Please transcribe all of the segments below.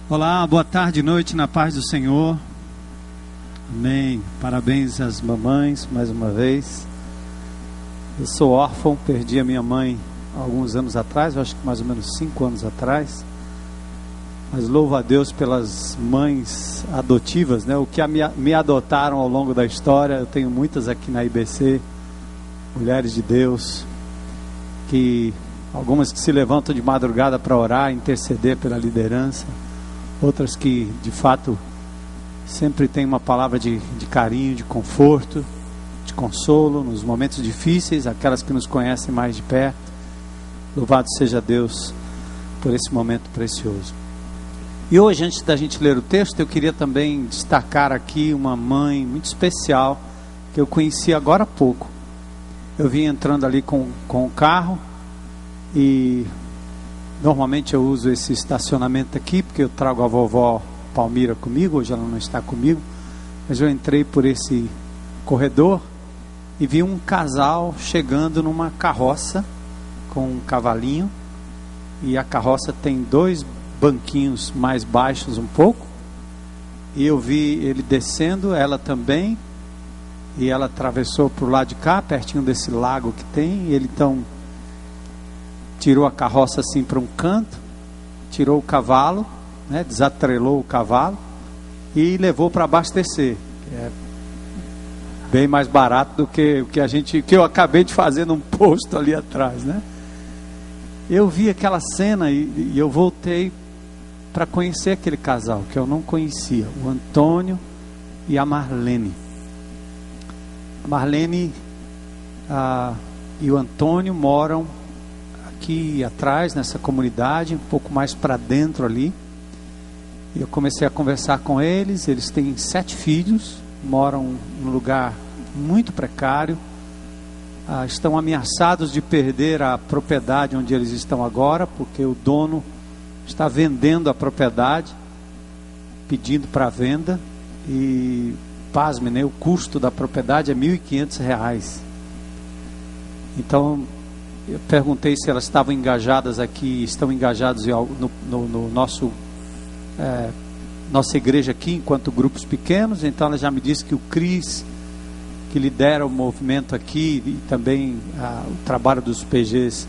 Olá, boa tarde, noite, na paz do Senhor. Amém. Parabéns às mamães, mais uma vez. Eu sou órfão, perdi a minha mãe há alguns anos atrás, eu acho que mais ou menos 5 anos atrás. Mas louvo a Deus pelas mães adotivas, né? O que me adotaram ao longo da história. Eu tenho muitas aqui na IBC, mulheres de Deus, algumas que se levantam de madrugada para orar, interceder pela liderança. Outras que, de fato, sempre têm uma palavra de carinho, de conforto, de consolo nos momentos difíceis, aquelas que nos conhecem mais de perto. Louvado seja Deus por esse momento precioso. E hoje, antes da gente ler o texto, eu queria também destacar aqui uma mãe muito especial, que eu conheci agora há pouco. Eu vim entrando ali com o carro e... normalmente eu uso esse estacionamento aqui, porque eu trago a vovó Palmira comigo, hoje ela não está comigo, mas eu entrei por esse corredor e vi um casal chegando numa carroça com um cavalinho, e a carroça tem 2 banquinhos mais baixos um pouco, e eu vi ele descendo, ela também, e ela atravessou para o lado de cá, pertinho desse lago que tem, e ele então... tirou a carroça assim para um canto, tirou o cavalo, né, desatrelou o cavalo e levou para abastecer. É bem mais barato do que o que eu acabei de fazer num posto ali atrás, né? Eu vi aquela cena e eu voltei para conhecer aquele casal que eu não conhecia, o Antônio e a Marlene. A Marlene e o Antônio moram aqui atrás, nessa comunidade, um pouco mais para dentro ali. E eu comecei a conversar com eles. Eles têm 7 filhos, moram num lugar muito precário, estão ameaçados de perder a propriedade onde eles estão agora, porque o dono está vendendo a propriedade, pedindo para venda, e pasme, né, o custo da propriedade é R$ 1.500. Então eu perguntei se elas estavam engajadas aqui, estão engajadas no nossa igreja aqui, enquanto grupos pequenos. Então ela já me disse que o Cris, que lidera o movimento aqui, e também o trabalho dos PGs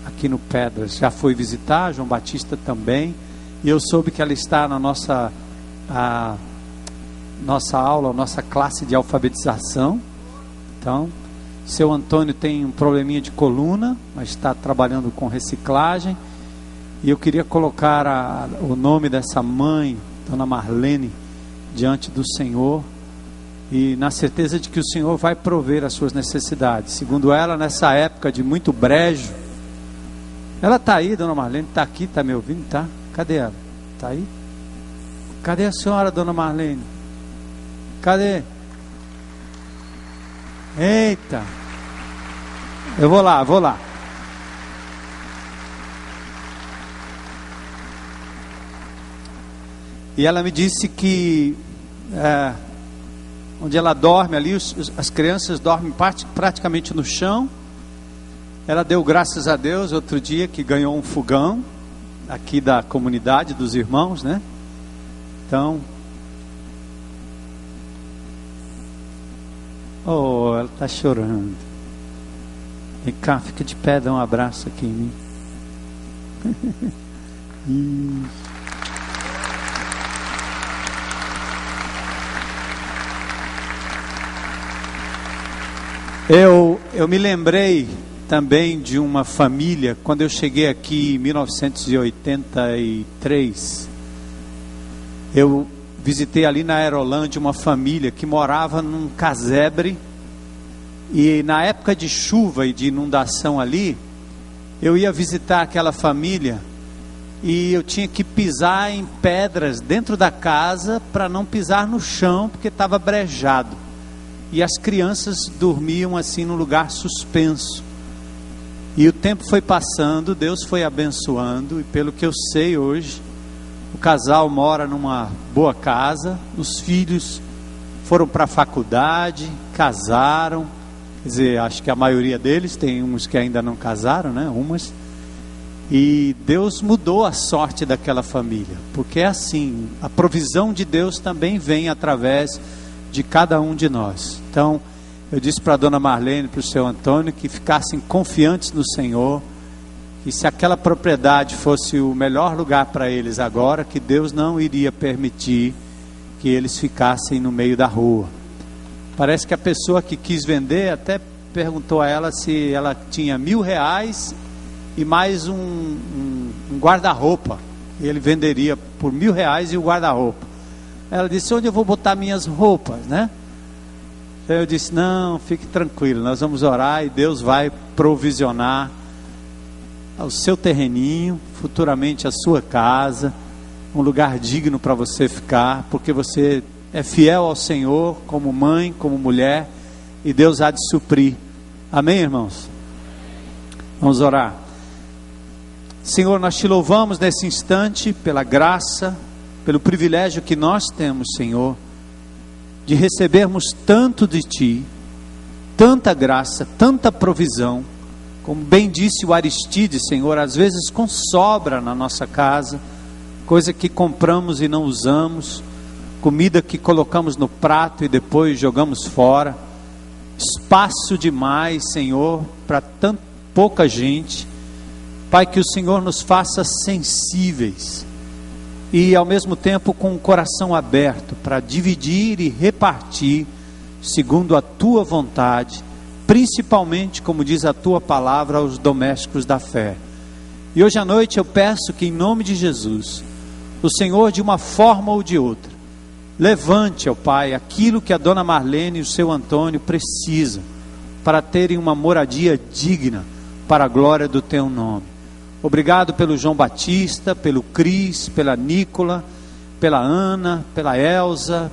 aqui no Pedras, já foi visitar, João Batista também. E eu soube que ela está na nossa aula, nossa classe de alfabetização. Então... seu Antônio tem um probleminha de coluna, mas está trabalhando com reciclagem. E eu queria colocar o nome dessa mãe, Dona Marlene, diante do Senhor, e na certeza de que o Senhor vai prover as suas necessidades. Segundo ela, nessa época de muito brejo, ela está aí, Dona Marlene, está aqui, está me ouvindo? Tá? Cadê ela? Está aí? Cadê a senhora, Dona Marlene? Cadê? Eita, eu vou lá. E ela me disse que onde ela dorme ali, as crianças dormem praticamente no chão. Ela deu graças a Deus outro dia que ganhou um fogão aqui da comunidade dos irmãos, né? Então... oh, ela está chorando. Vem cá, fica de pé, dá um abraço aqui em mim. Eu me lembrei também de uma família, quando eu cheguei aqui em 1983, eu visitei ali na Aerolândia uma família que morava num casebre, e na época de chuva e de inundação ali, eu ia visitar aquela família e eu tinha que pisar em pedras dentro da casa para não pisar no chão, porque estava brejado, e as crianças dormiam assim num lugar suspenso. E o tempo foi passando, Deus foi abençoando, e pelo que eu sei hoje, o casal mora numa boa casa, os filhos foram para a faculdade, casaram, quer dizer, acho que a maioria deles, tem uns que ainda não casaram, né? E Deus mudou a sorte daquela família, porque é assim, a provisão de Deus também vem através de cada um de nós. Então, eu disse para a dona Marlene e para o seu Antônio que ficassem confiantes no Senhor, que se aquela propriedade fosse o melhor lugar para eles agora, que Deus não iria permitir que eles ficassem no meio da rua. Parece que a pessoa que quis vender até perguntou a ela se ela tinha R$1.000 e mais um guarda-roupa. Ele venderia por R$1.000 e o guarda-roupa. Ela disse: onde eu vou botar minhas roupas, né? Então eu disse: não, fique tranquilo, nós vamos orar e Deus vai provisionar o seu terreninho, futuramente a sua casa, um lugar digno para você ficar, porque você é fiel ao Senhor, como mãe, como mulher, e Deus há de suprir. Amém, irmãos? Vamos orar. Senhor, nós te louvamos nesse instante pela graça, pelo privilégio que nós temos, Senhor, de recebermos tanto de Ti, tanta graça, tanta provisão. Como bem disse o Aristides, Senhor, às vezes com sobra na nossa casa, coisa que compramos e não usamos, comida que colocamos no prato e depois jogamos fora, espaço demais, Senhor, para tão pouca gente. Pai, que o Senhor nos faça sensíveis e ao mesmo tempo com o coração aberto para dividir e repartir segundo a Tua vontade, principalmente, como diz a Tua palavra, aos domésticos da fé. E hoje à noite eu peço que, em nome de Jesus, o Senhor, de uma forma ou de outra, levante, ó Pai, aquilo que a dona Marlene e o seu Antônio precisam para terem uma moradia digna para a glória do Teu nome. Obrigado pelo João Batista, pelo Cris, pela Nicola, pela Ana, pela Elza,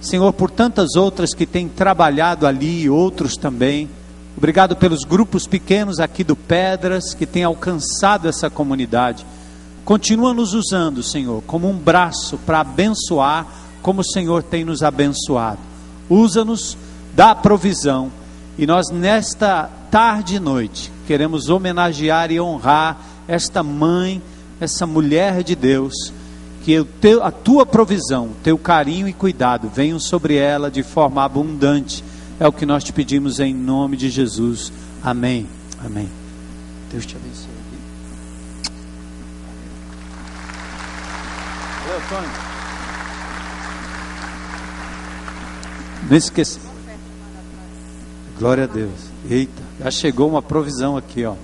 Senhor, por tantas outras que têm trabalhado ali e outros também. Obrigado pelos grupos pequenos aqui do Pedras que têm alcançado essa comunidade. Continua nos usando, Senhor, como um braço para abençoar, como o Senhor tem nos abençoado. Usa-nos, dá provisão, e nós nesta tarde e noite queremos homenagear e honrar esta mãe, essa mulher de Deus, que a Tua provisão, Teu carinho e cuidado venham sobre ela de forma abundante. É o que nós te pedimos em nome de Jesus. Amém. Amém. Deus te abençoe. Valeu, Tony. Não esqueça. Glória a Deus. Eita, já chegou uma provisão aqui, ó.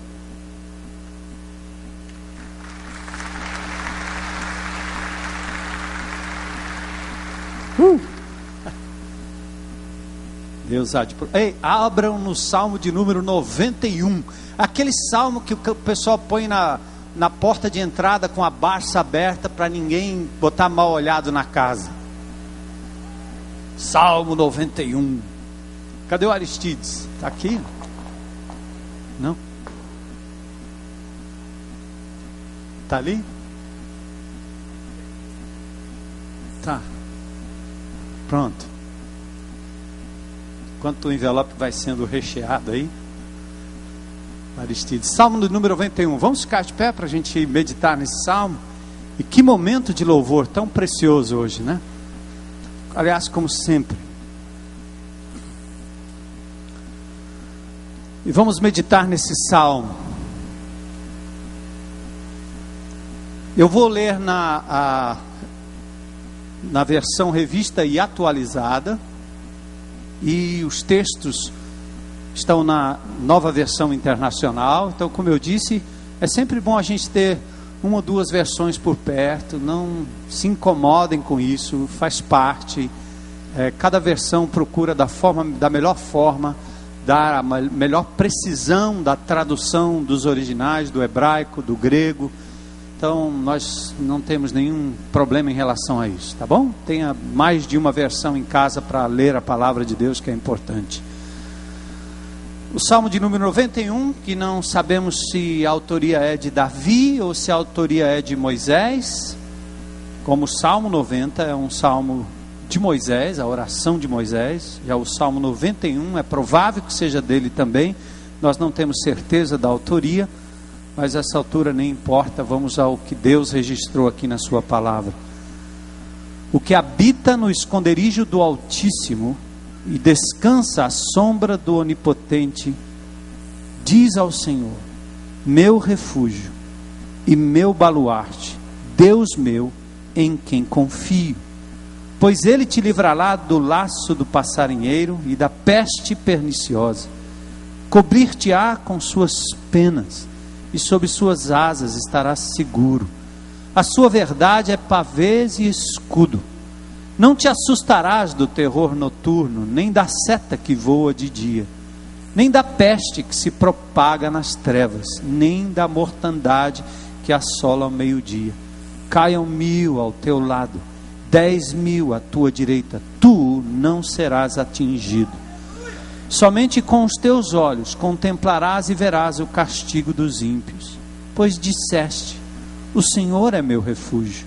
Deus há de... Ei, abram no Salmo de número 91. Aquele salmo que o pessoal põe na porta de entrada com a barça aberta para ninguém botar mal olhado na casa. Salmo 91. Cadê o Aristides? Está aqui? Não? Está ali? Tá. Pronto. Enquanto o envelope vai sendo recheado aí, Aristides, Salmo do número 91. Vamos ficar de pé para a gente meditar nesse salmo. E que momento de louvor tão precioso hoje, né? Aliás, como sempre. E vamos meditar nesse salmo. Eu vou ler na versão revista e atualizada. E os textos estão na nova versão internacional. Então, como eu disse, é sempre bom a gente ter uma ou duas versões por perto. Não se incomodem com isso, faz parte. Cada versão procura da melhor forma, dar a melhor precisão da tradução dos originais, do hebraico, do grego. Então, nós não temos nenhum problema em relação a isso, tá bom? Tenha mais de uma versão em casa para ler a palavra de Deus, que é importante. O Salmo de número 91, que não sabemos se a autoria é de Davi ou se a autoria é de Moisés. Como o Salmo 90 é um salmo de Moisés, a oração de Moisés. Já o Salmo 91 é provável que seja dele também. Nós não temos certeza da autoria. mas essa altura nem importa, vamos ao que Deus registrou aqui na sua palavra. O que habita no esconderijo do Altíssimo e descansa à sombra do Onipotente, diz ao Senhor: meu refúgio e meu baluarte, Deus meu, em quem confio. Pois ele te livrará do laço do passarinheiro e da peste perniciosa. Cobrir-te-á com suas penas, e sob suas asas estarás seguro. A sua verdade é pavês e escudo. Não te assustarás do terror noturno, nem da seta que voa de dia, nem da peste que se propaga nas trevas, nem da mortandade que assola ao meio-dia. Caiam 1000 ao teu lado, 10.000 à tua direita, tu não serás atingido. Somente com os teus olhos contemplarás e verás o castigo dos ímpios. Pois disseste: o Senhor é meu refúgio.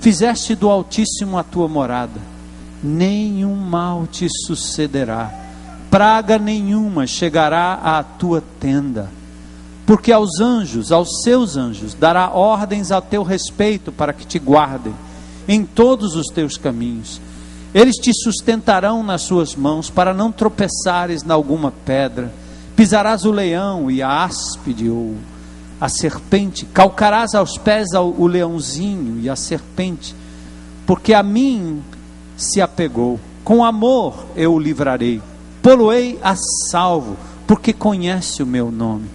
Fizeste do Altíssimo a tua morada. Nenhum mal te sucederá, praga nenhuma chegará à tua tenda. Porque aos anjos, aos seus anjos, dará ordens a teu respeito para que te guardem em todos os teus caminhos. Eles te sustentarão nas suas mãos, para não tropeçares em alguma pedra. Pisarás o leão e a áspide ou a serpente, calcarás aos pés o leãozinho e a serpente. Porque a mim se apegou, com amor eu o livrarei. Pô-lo-ei a salvo, porque conhece o meu nome.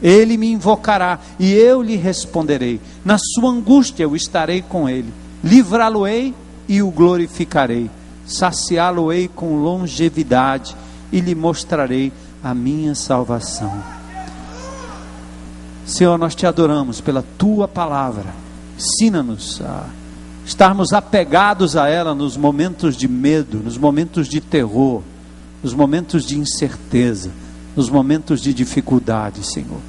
Ele me invocará e eu lhe responderei. Na sua angústia eu estarei com ele. Livrá-lo-ei e o glorificarei. Saciá-lo-ei com longevidade e lhe mostrarei a minha salvação. Senhor, nós te adoramos pela tua palavra. Ensina-nos a estarmos apegados a ela nos momentos de medo, nos momentos de terror, nos momentos de incerteza, nos momentos de dificuldade, Senhor.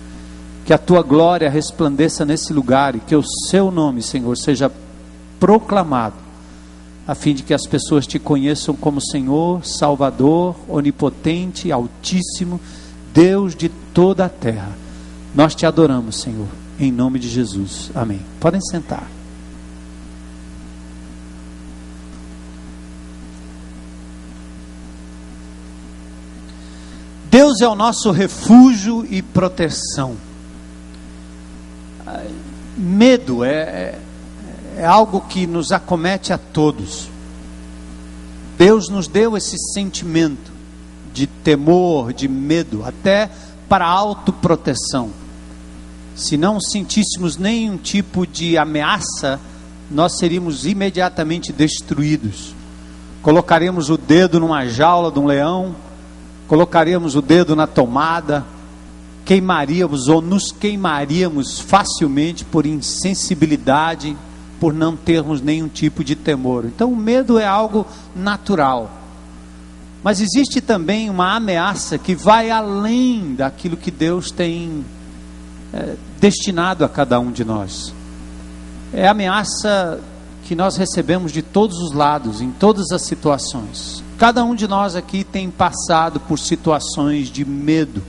Que a tua glória resplandeça nesse lugar e que o seu nome, Senhor, seja proclamado, a fim de que as pessoas te conheçam como Senhor, Salvador, Onipotente, Altíssimo, Deus de toda a terra. Nós te adoramos, Senhor, em nome de Jesus. Amém. Podem sentar. Deus é o nosso refúgio e proteção. Medo é algo que nos acomete a todos. Deus nos deu esse sentimento de temor, de medo, até para autoproteção. Se não sentíssemos nenhum tipo de ameaça, nós seríamos imediatamente destruídos. Colocaríamos o dedo numa jaula de um leão, colocaríamos o dedo na tomada, queimaríamos ou nos queimaríamos facilmente por insensibilidade, por não termos nenhum tipo de temor. Então o medo é algo natural. Mas existe também uma ameaça que vai além daquilo que Deus tem destinado a cada um de nós. É a ameaça que nós recebemos de todos os lados, em todas as situações. Cada um de nós aqui tem passado por situações de medo.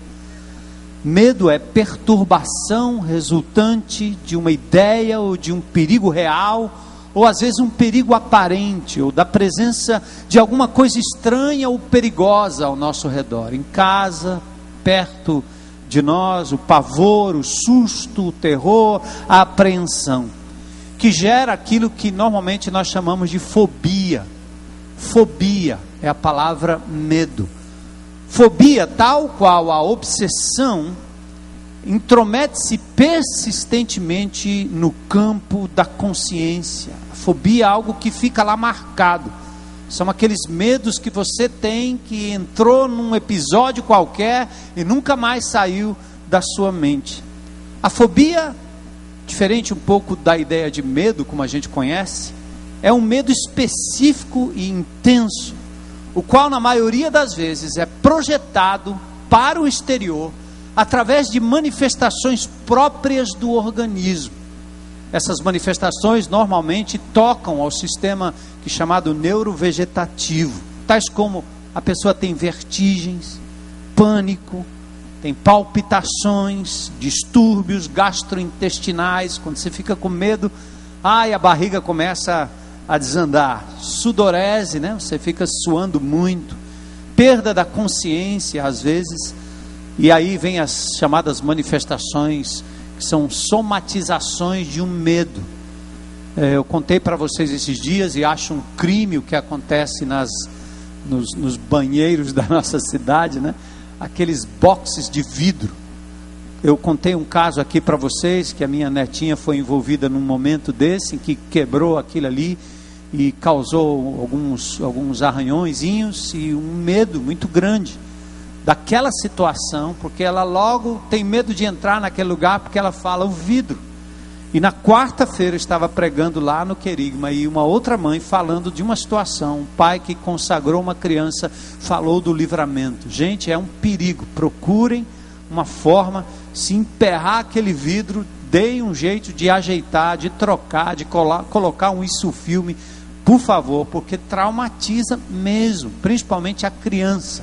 Medo é perturbação resultante de uma ideia ou de um perigo real, ou às vezes um perigo aparente, ou da presença de alguma coisa estranha ou perigosa ao nosso redor, em casa, perto de nós, o pavor, o susto, o terror, a apreensão, que gera aquilo que normalmente nós chamamos de fobia. Fobia é a palavra medo. Fobia, tal qual a obsessão, intromete-se persistentemente no campo da consciência. A fobia é algo que fica lá marcado. São aqueles medos que você tem, que entrou num episódio qualquer e nunca mais saiu da sua mente. A fobia, diferente um pouco da ideia de medo, como a gente conhece, é um medo específico e intenso, o qual na maioria das vezes é projetado para o exterior, através de manifestações próprias do organismo. Essas manifestações normalmente tocam ao sistema que é chamado neurovegetativo, tais como a pessoa tem vertigens, pânico, tem palpitações, distúrbios gastrointestinais. Quando você fica com medo, a barriga começa a desandar. Sudorese, né? Você fica suando muito. Perda da consciência, às vezes. E aí vem as chamadas manifestações, que são somatizações de um medo. Eu contei para vocês esses dias, e acho um crime o que acontece nos banheiros da nossa cidade, né? Aqueles boxes de vidro. Eu contei um caso aqui para vocês, que a minha netinha foi envolvida num momento desse, em que quebrou aquilo ali e causou alguns arranhõezinhos e um medo muito grande daquela situação, porque ela logo tem medo de entrar naquele lugar, porque ela fala o vidro. E na quarta-feira eu estava pregando lá no Querigma, e uma outra mãe falando de uma situação, um pai que consagrou uma criança, falou do livramento. Gente, é um perigo. Procurem uma forma, se emperrar aquele vidro, deem um jeito de ajeitar, de trocar, de colocar um isofilme, por favor, porque traumatiza mesmo, principalmente a criança.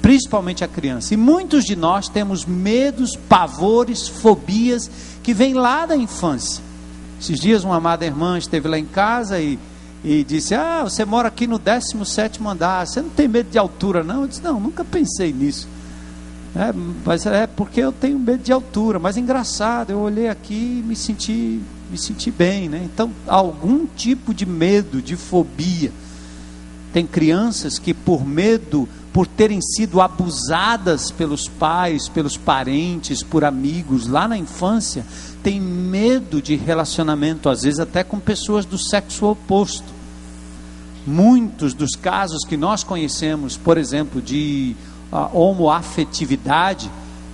Principalmente a criança. E muitos de nós temos medos, pavores, fobias que vêm lá da infância. Esses dias uma amada irmã esteve lá em casa e disse: você mora aqui no 17º andar, você não tem medo de altura não? Eu disse: não, nunca pensei nisso. Mas é porque eu tenho medo de altura. Mas engraçado, eu olhei aqui e me senti bem, né? Então, algum tipo de medo, de fobia. Tem crianças que por medo, por terem sido abusadas pelos pais, pelos parentes, por amigos lá na infância, tem medo de relacionamento, às vezes até com pessoas do sexo oposto. Muitos dos casos que nós conhecemos, por exemplo, de homoafetividade,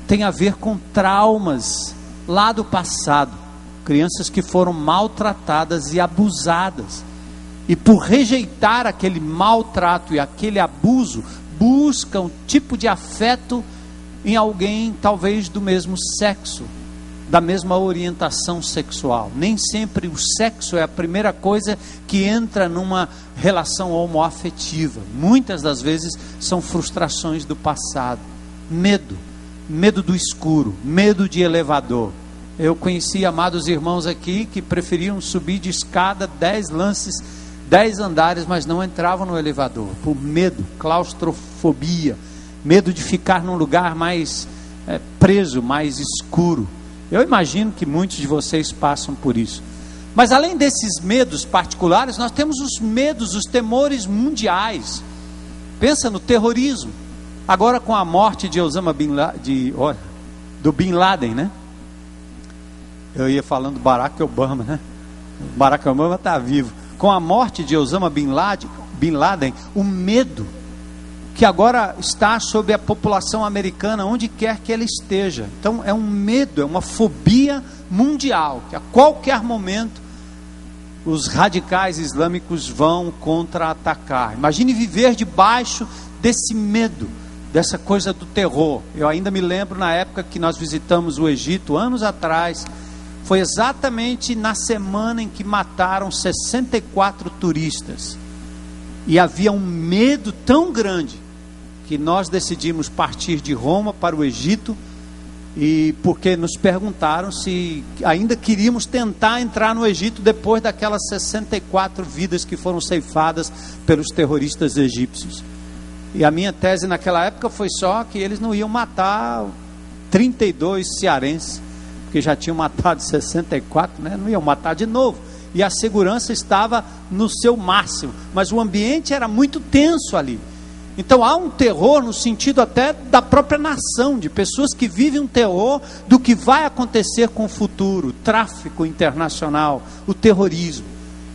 tem a ver com traumas lá do passado. Crianças que foram maltratadas e abusadas. E por rejeitar aquele maltrato e aquele abuso, buscam um tipo de afeto em alguém talvez do mesmo sexo, da mesma orientação sexual. Nem sempre o sexo é a primeira coisa que entra numa relação homoafetiva. Muitas das vezes são frustrações do passado. Medo do escuro, medo de elevador. Eu conheci amados irmãos aqui que preferiam subir de escada 10 andares, mas não entravam no elevador, por medo, claustrofobia, medo de ficar num lugar mais preso, mais escuro. Eu imagino que muitos de vocês passam por isso. Mas além desses medos particulares, nós temos os medos, os temores mundiais. Pensa no terrorismo. Agora com a morte de Osama do Bin Laden, né? Eu ia falando Barack Obama, né? Barack Obama está vivo. Com a morte de Osama Bin Laden, o medo que agora está sobre a população americana, onde quer que ela esteja. Então é um medo, é uma fobia mundial, que a qualquer momento os radicais islâmicos vão contra-atacar. Imagine viver debaixo desse medo, dessa coisa do terror. Eu ainda me lembro na época que nós visitamos o Egito, anos atrás. Foi exatamente na semana em que mataram 64 turistas. E havia um medo tão grande que nós decidimos partir de Roma para o Egito, e porque nos perguntaram se ainda queríamos tentar entrar no Egito depois daquelas 64 vidas que foram ceifadas pelos terroristas egípcios. E a minha tese naquela época foi só que eles não iam matar 32 cearenses, porque já tinham matado 64, né? Não iam matar de novo. E a segurança estava no seu máximo, mas o ambiente era muito tenso ali. Então há um terror no sentido até da própria nação, de pessoas que vivem um terror do que vai acontecer com o futuro, o tráfico internacional, o terrorismo.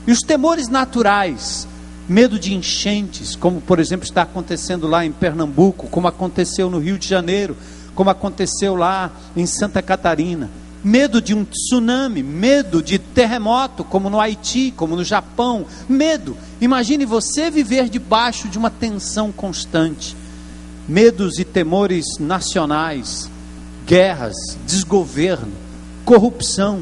E os temores naturais, medo de enchentes, como por exemplo está acontecendo lá em Pernambuco, como aconteceu no Rio de Janeiro, como aconteceu lá em Santa Catarina. Medo de um tsunami, medo de terremoto, como no Haiti, como no Japão. Medo. Imagine você viver debaixo de uma tensão constante. Medos e temores nacionais, guerras, desgoverno, corrupção,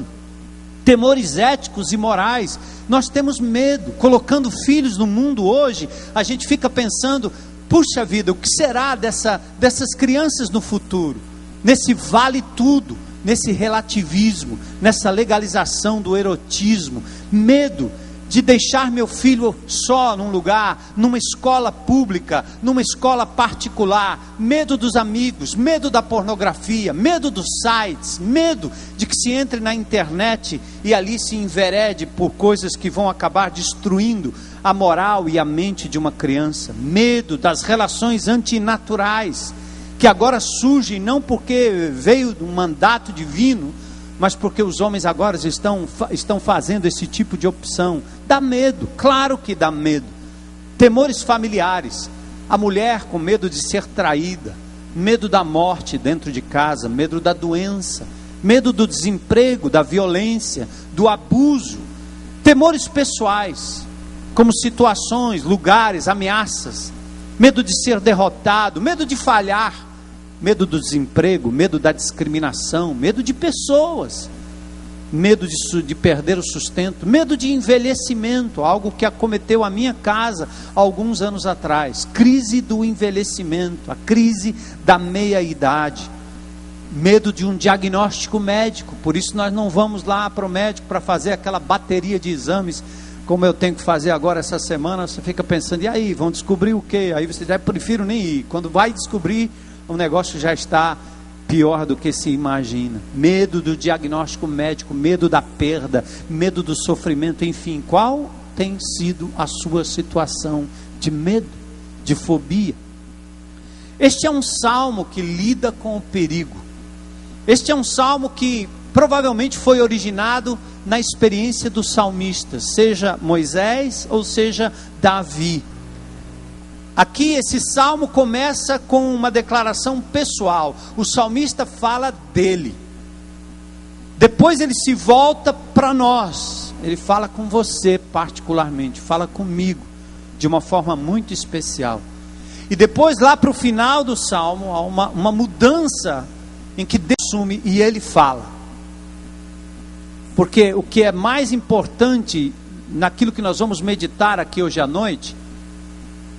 temores éticos e morais. Nós temos medo. Colocando filhos no mundo hoje, a gente fica pensando: puxa vida, o que será dessas crianças no futuro? nesse vale tudo, nesse relativismo, nessa legalização do erotismo, medo de deixar meu filho só num lugar, numa escola pública, numa escola particular, medo dos amigos, medo da pornografia, medo dos sites, medo de que se entre na internet e ali se enverede por coisas que vão acabar destruindo a moral e a mente de uma criança, medo das relações antinaturais, que agora surgem não porque veio um mandato divino, mas porque os homens agora estão fazendo esse tipo de opção. Dá medo, claro que dá medo. Temores familiares, a mulher com medo de ser traída, medo da morte dentro de casa, medo da doença, medo do desemprego, da violência, do abuso. Temores pessoais, como situações, lugares, ameaças, medo de ser derrotado, medo de falhar, medo do desemprego, medo da discriminação, medo de pessoas, medo de perder o sustento, medo de envelhecimento, algo que acometeu a minha casa alguns anos atrás, crise do envelhecimento, a crise da meia-idade, medo de um diagnóstico médico, por isso nós não vamos lá para o médico para fazer aquela bateria de exames, como eu tenho que fazer agora essa semana. Você fica pensando, e aí, vão descobrir o quê? Aí você já prefiro nem ir, quando vai descobrir, o negócio já está pior do que se imagina. Medo do diagnóstico médico, medo da perda, medo do sofrimento, enfim. Qual tem sido a sua situação de medo, de fobia? Este é um salmo que lida com o perigo. Este é um salmo que provavelmente foi originado na experiência dos salmistas, seja Moisés ou seja Davi. Aqui esse salmo começa com uma declaração pessoal. O salmista fala dele. Depois ele se volta para nós. Ele fala com você particularmente, fala comigo de uma forma muito especial. E depois lá para o final do salmo há uma mudança em que Deus assume e ele fala. Porque o que é mais importante naquilo que nós vamos meditar aqui hoje à noite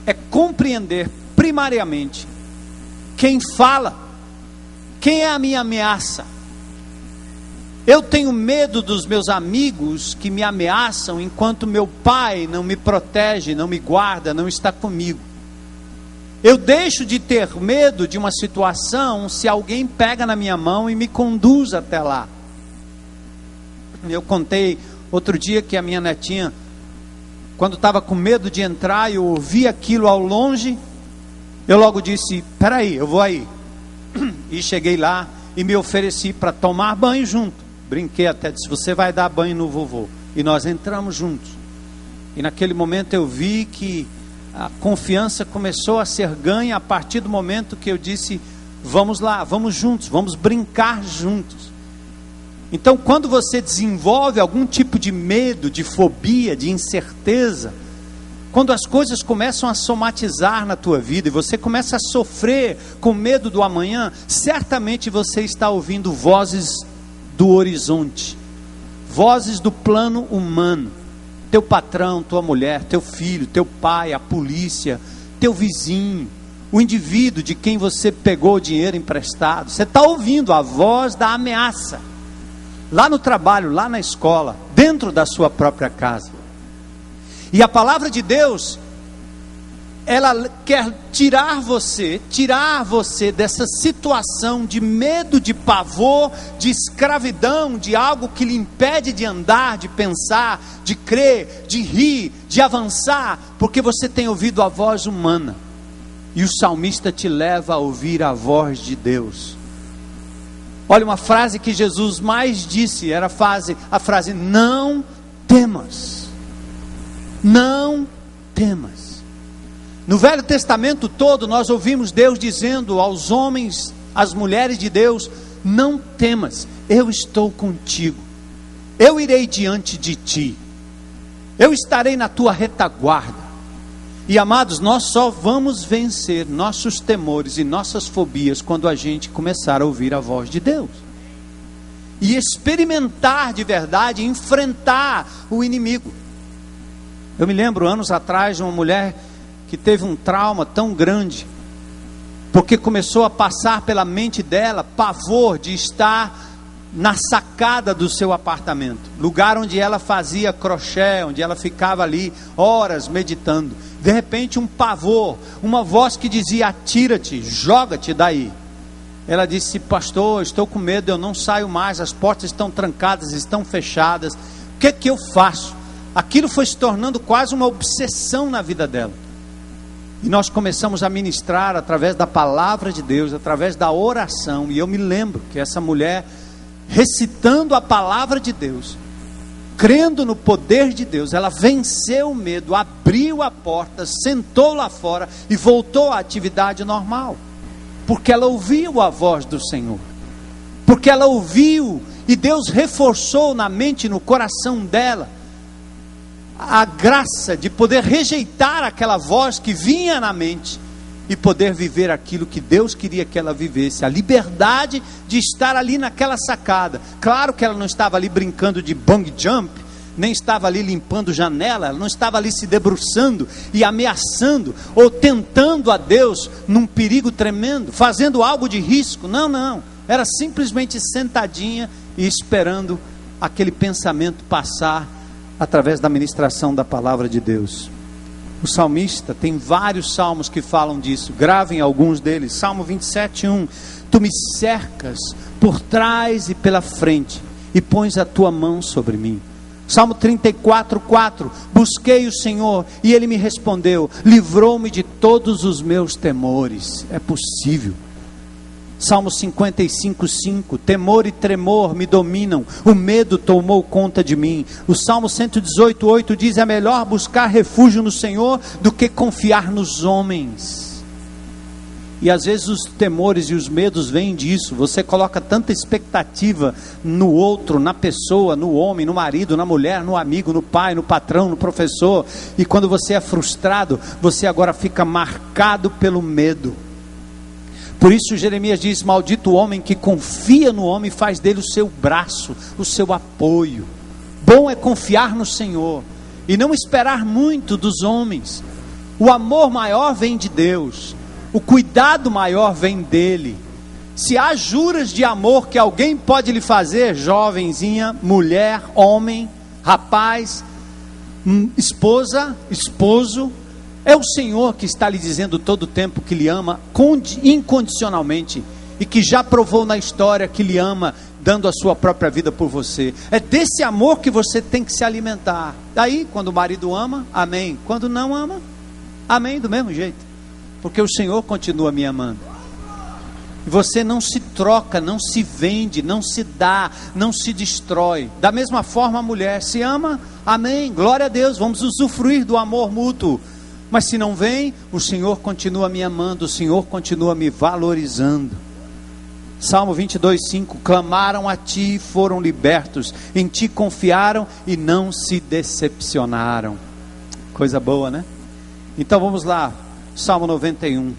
é compreender primariamente quem fala, quem é a minha ameaça. Eu tenho medo dos meus amigos que me ameaçam enquanto meu pai não me protege, não me guarda, não está comigo. Eu deixo de ter medo de uma situação se alguém pega na minha mão e me conduz até lá. Eu contei outro dia que a minha netinha, quando estava com medo de entrar, eu ouvi aquilo ao longe, eu logo disse, peraí, eu vou aí. E cheguei lá e me ofereci para tomar banho junto. Brinquei até, disse, você vai dar banho no vovô. E nós entramos juntos. E naquele momento eu vi que a confiança começou a ser ganha a partir do momento que eu disse, vamos lá, vamos juntos, vamos brincar juntos. Então, quando você desenvolve algum tipo de medo, de fobia, de incerteza, quando as coisas começam a somatizar na tua vida e você começa a sofrer com medo do amanhã, certamente você está ouvindo vozes do horizonte, vozes do plano humano. Teu patrão, tua mulher, teu filho, teu pai, a polícia, teu vizinho, o indivíduo de quem você pegou o dinheiro emprestado. Você está ouvindo a voz da ameaça. Lá no trabalho, lá na escola, dentro da sua própria casa. E a palavra de Deus, ela quer tirar você dessa situação de medo, de pavor, de escravidão, de algo que lhe impede de andar, de pensar, de crer, de rir, de avançar, porque você tem ouvido a voz humana. E o salmista te leva a ouvir a voz de Deus. Olha, uma frase que Jesus mais disse, era a frase, não temas, não temas. No Velho Testamento todo, nós ouvimos Deus dizendo aos homens, às mulheres de Deus, não temas, eu estou contigo, eu irei diante de ti, eu estarei na tua retaguarda. E amados, nós só vamos vencer nossos temores e nossas fobias quando a gente começar a ouvir a voz de Deus. E experimentar de verdade, enfrentar o inimigo. Eu me lembro anos atrás de uma mulher que teve um trauma tão grande porque começou a passar pela mente dela pavor de estar na sacada do seu apartamento, lugar onde ela fazia crochê, onde ela ficava ali horas meditando. De repente um pavor, uma voz que dizia: atira-te, joga-te daí. Ela disse: pastor, estou com medo, eu não saio mais, as portas estão trancadas, estão fechadas, o que eu faço? Aquilo foi se tornando quase uma obsessão na vida dela. E nós começamos a ministrar através da palavra de Deus, através da oração. E eu me lembro que essa mulher, recitando a palavra de Deus, crendo no poder de Deus, ela venceu o medo, abriu a porta, sentou lá fora e voltou à atividade normal, porque ela ouviu a voz do Senhor, porque ela ouviu, e Deus reforçou na mente e no coração dela a graça de poder rejeitar aquela voz que vinha na mente e poder viver aquilo que Deus queria que ela vivesse, a liberdade de estar ali naquela sacada. Claro que ela não estava ali brincando de bungee jump, nem estava ali limpando janela, ela não estava ali se debruçando e ameaçando, ou tentando a Deus num perigo tremendo, fazendo algo de risco. Não, era simplesmente sentadinha e esperando aquele pensamento passar através da ministração da palavra de Deus. O salmista, tem vários salmos que falam disso, gravem alguns deles. Salmo 27:1: tu me cercas por trás e pela frente, e pões a tua mão sobre mim. Salmo 34:4: busquei o Senhor e Ele me respondeu, livrou-me de todos os meus temores. É possível. Salmo 55:5: temor e tremor me dominam, o medo tomou conta de mim. O Salmo 118:8 diz: é melhor buscar refúgio no Senhor do que confiar nos homens. E às vezes os temores e os medos vêm disso. Você coloca tanta expectativa no outro, na pessoa, no homem, no marido, na mulher, no amigo, no pai, no patrão, no professor, e quando você é frustrado, você agora fica marcado pelo medo. Por isso Jeremias diz: maldito o homem que confia no homem e faz dele o seu braço, o seu apoio. Bom é confiar no Senhor e não esperar muito dos homens. O amor maior vem de Deus, o cuidado maior vem dele. Se há juras de amor que alguém pode lhe fazer, jovenzinha, mulher, homem, rapaz, esposa, esposo, é o Senhor que está lhe dizendo todo o tempo que lhe ama incondicionalmente, e que já provou na história que lhe ama, dando a sua própria vida por você. É desse amor que você tem que se alimentar. Daí, quando o marido ama, amém. Quando não ama, amém do mesmo jeito, porque o Senhor continua me amando. E você não se troca, não se vende, não se dá, não se destrói. Da mesma forma a mulher se ama, amém, glória a Deus, vamos usufruir do amor mútuo. Mas se não vem, o Senhor continua me amando, o Senhor continua me valorizando. Salmo 22:5: clamaram a ti e foram libertos, em ti confiaram e não se decepcionaram. Coisa boa, né? Então vamos lá, Salmo 91.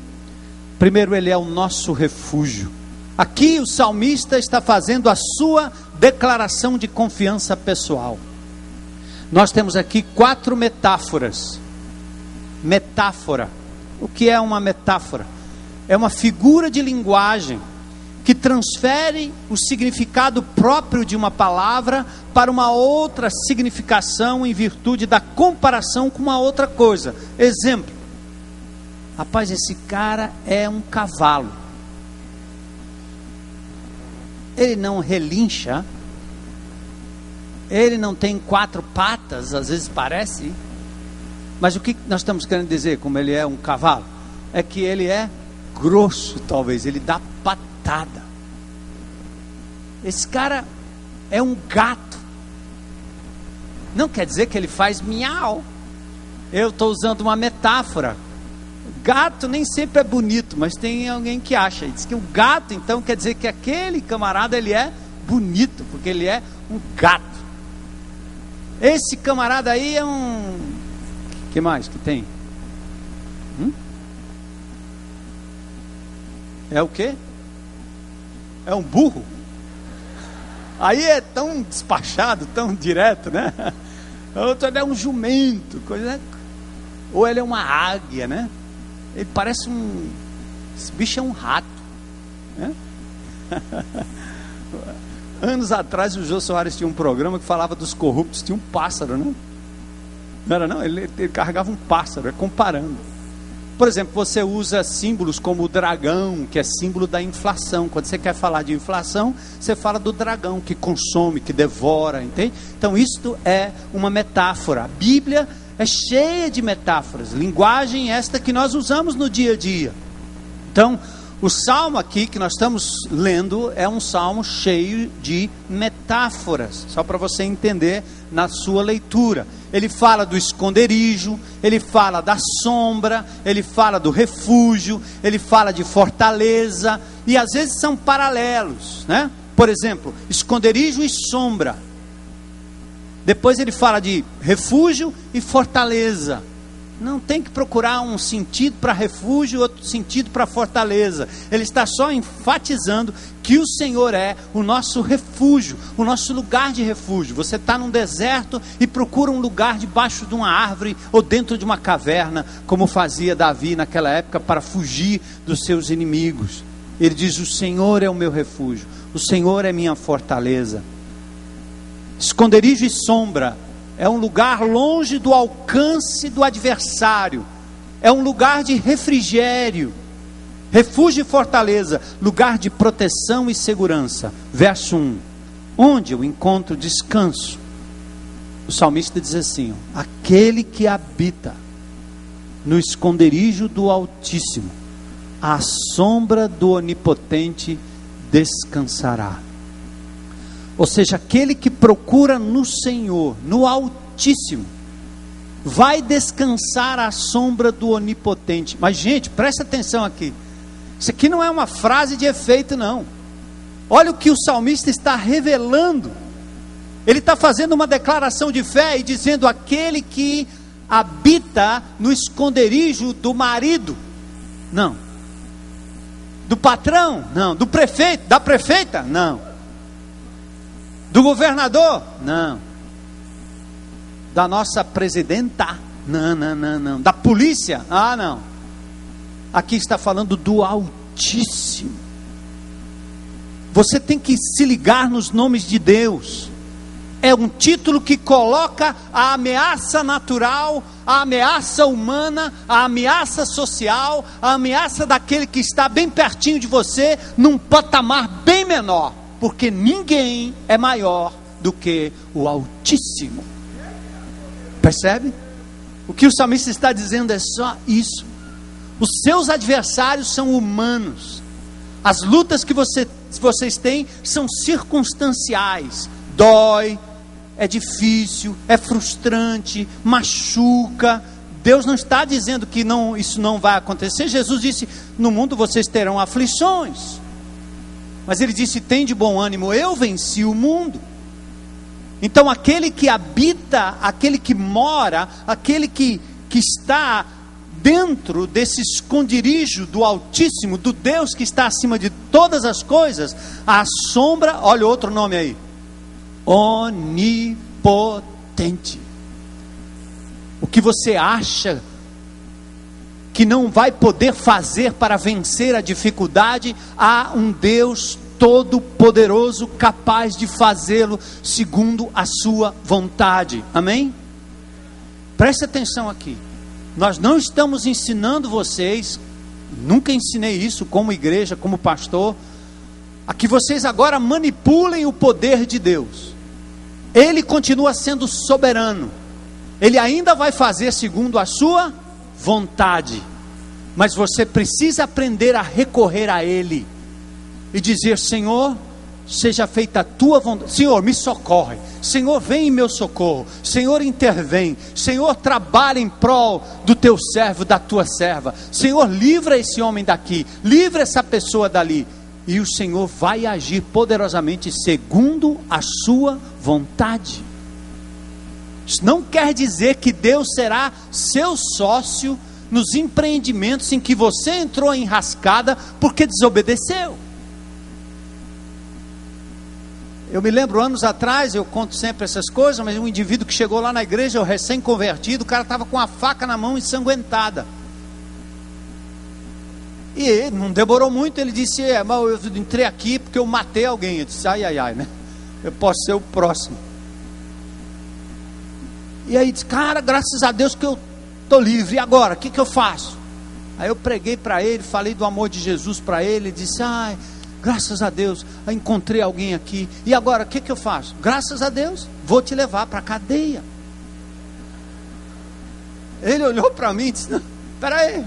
Primeiro, ele é o nosso refúgio. Aqui o salmista está fazendo a sua declaração de confiança pessoal. Nós temos aqui 4 metáforas. Metáfora. O que é uma metáfora? É uma figura de linguagem que transfere o significado próprio de uma palavra para uma outra significação em virtude da comparação com uma outra coisa. Exemplo: rapaz, esse cara é um cavalo. Ele não relincha, ele não tem 4 patas, às vezes parece. Mas o que nós estamos querendo dizer, como ele é um cavalo? É que ele é grosso, talvez, ele dá patada. Esse cara é um gato. Não quer dizer que ele faz miau. Eu estou usando uma metáfora. Gato nem sempre é bonito, mas tem alguém que acha. Diz que o gato, então, quer dizer que aquele camarada, ele é bonito, porque ele é um gato. Esse camarada aí é um... que mais que tem? É o quê? É um burro? Aí é tão despachado, tão direto, né? Outro é um jumento, coisa... Ou ele é uma águia, né? Ele parece um Esse bicho é um rato, né? Anos atrás o Jô Soares tinha um programa que falava dos corruptos, tinha um pássaro, né? Não era não? Ele carregava um pássaro, comparando. Por exemplo, você usa símbolos como o dragão, que é símbolo da inflação. Quando você quer falar de inflação, você fala do dragão que consome, que devora, entende? Então isto é uma metáfora. A Bíblia é cheia de metáforas, linguagem esta que nós usamos no dia a dia. Então, o salmo aqui que nós estamos lendo é um salmo cheio de metáforas, só para você entender na sua leitura. Ele fala do esconderijo, ele fala da sombra, ele fala do refúgio, ele fala de fortaleza, e às vezes são paralelos, né? Por exemplo, esconderijo e sombra. Depois ele fala de refúgio e fortaleza. Não tem que procurar um sentido para refúgio e outro sentido para fortaleza. Ele está só enfatizando que o Senhor é o nosso refúgio, o nosso lugar de refúgio. Você está num deserto e procura um lugar debaixo de uma árvore ou dentro de uma caverna, como fazia Davi naquela época para fugir dos seus inimigos. Ele diz: o Senhor é o meu refúgio, o Senhor é minha fortaleza. Esconderijo e sombra é um lugar longe do alcance do adversário, é um lugar de refrigério. Refúgio e fortaleza, lugar de proteção e segurança. Verso 1, onde eu encontro descanso. O salmista diz assim: aquele que habita no esconderijo do Altíssimo, à sombra do Onipotente descansará. Ou seja, aquele que procura no Senhor, no Altíssimo, vai descansar à sombra do Onipotente. Mas gente, presta atenção aqui. Isso aqui não é uma frase de efeito não. Olha o que o salmista está revelando. Ele está fazendo uma declaração de fé e dizendo: aquele que habita no esconderijo do marido. Não. Do patrão? Não. Do prefeito? Da prefeita? Não. Do governador? Não. Da nossa presidenta? Não. Da polícia? Ah, não. Aqui está falando do Altíssimo. Você tem que se ligar nos nomes de Deus. É um título que coloca a ameaça natural, a ameaça humana, a ameaça social, a ameaça daquele que está bem pertinho de você, num patamar bem menor. Porque ninguém é maior do que o Altíssimo. Percebe? O que o salmista está dizendo é só isso. Os seus adversários são humanos. As lutas que vocês têm são circunstanciais. Dói, é difícil, é frustrante, machuca. Deus não está dizendo que isso não vai acontecer. Jesus disse: no mundo vocês terão aflições. Mas ele disse: tem de bom ânimo, eu venci o mundo. Então aquele que habita, aquele que mora, aquele que está dentro desse esconderijo do Altíssimo, do Deus que está acima de todas as coisas, a sombra, olha outro nome aí, onipotente. O que você acha que não vai poder fazer para vencer a dificuldade, há um Deus todo-poderoso capaz de fazê-lo segundo a sua vontade. Amém? Preste atenção aqui. Nós não estamos ensinando vocês, nunca ensinei isso como igreja, como pastor, a que vocês agora manipulem o poder de Deus. Ele continua sendo soberano. Ele ainda vai fazer segundo a sua vontade, mas você precisa aprender a recorrer a Ele e dizer: Senhor, seja feita a tua vontade. Senhor, me socorre. Senhor, vem em meu socorro. Senhor, intervém. Senhor, trabalha em prol do teu servo, da tua serva. Senhor, livra esse homem daqui, livra essa pessoa dali. E o Senhor vai agir poderosamente segundo a sua vontade. Isso não quer dizer que Deus será seu sócio nos empreendimentos em que você entrou em enrascada porque desobedeceu. Eu me lembro anos atrás, eu conto sempre essas coisas, mas um indivíduo que chegou lá na igreja, eu recém-convertido, o cara estava com a faca na mão ensanguentada. E ele, não demorou muito, ele disse: mas eu entrei aqui porque eu matei alguém. Eu disse: ai, ai, ai, né? Eu posso ser o próximo. E aí disse: cara, graças a Deus que eu estou livre. E agora, o que eu faço? Aí eu preguei para ele, falei do amor de Jesus para ele. Ele disse: ai, graças a Deus, eu encontrei alguém aqui. E agora, o que eu faço? Graças a Deus, vou te levar para a cadeia. Ele olhou para mim e disse: espera aí,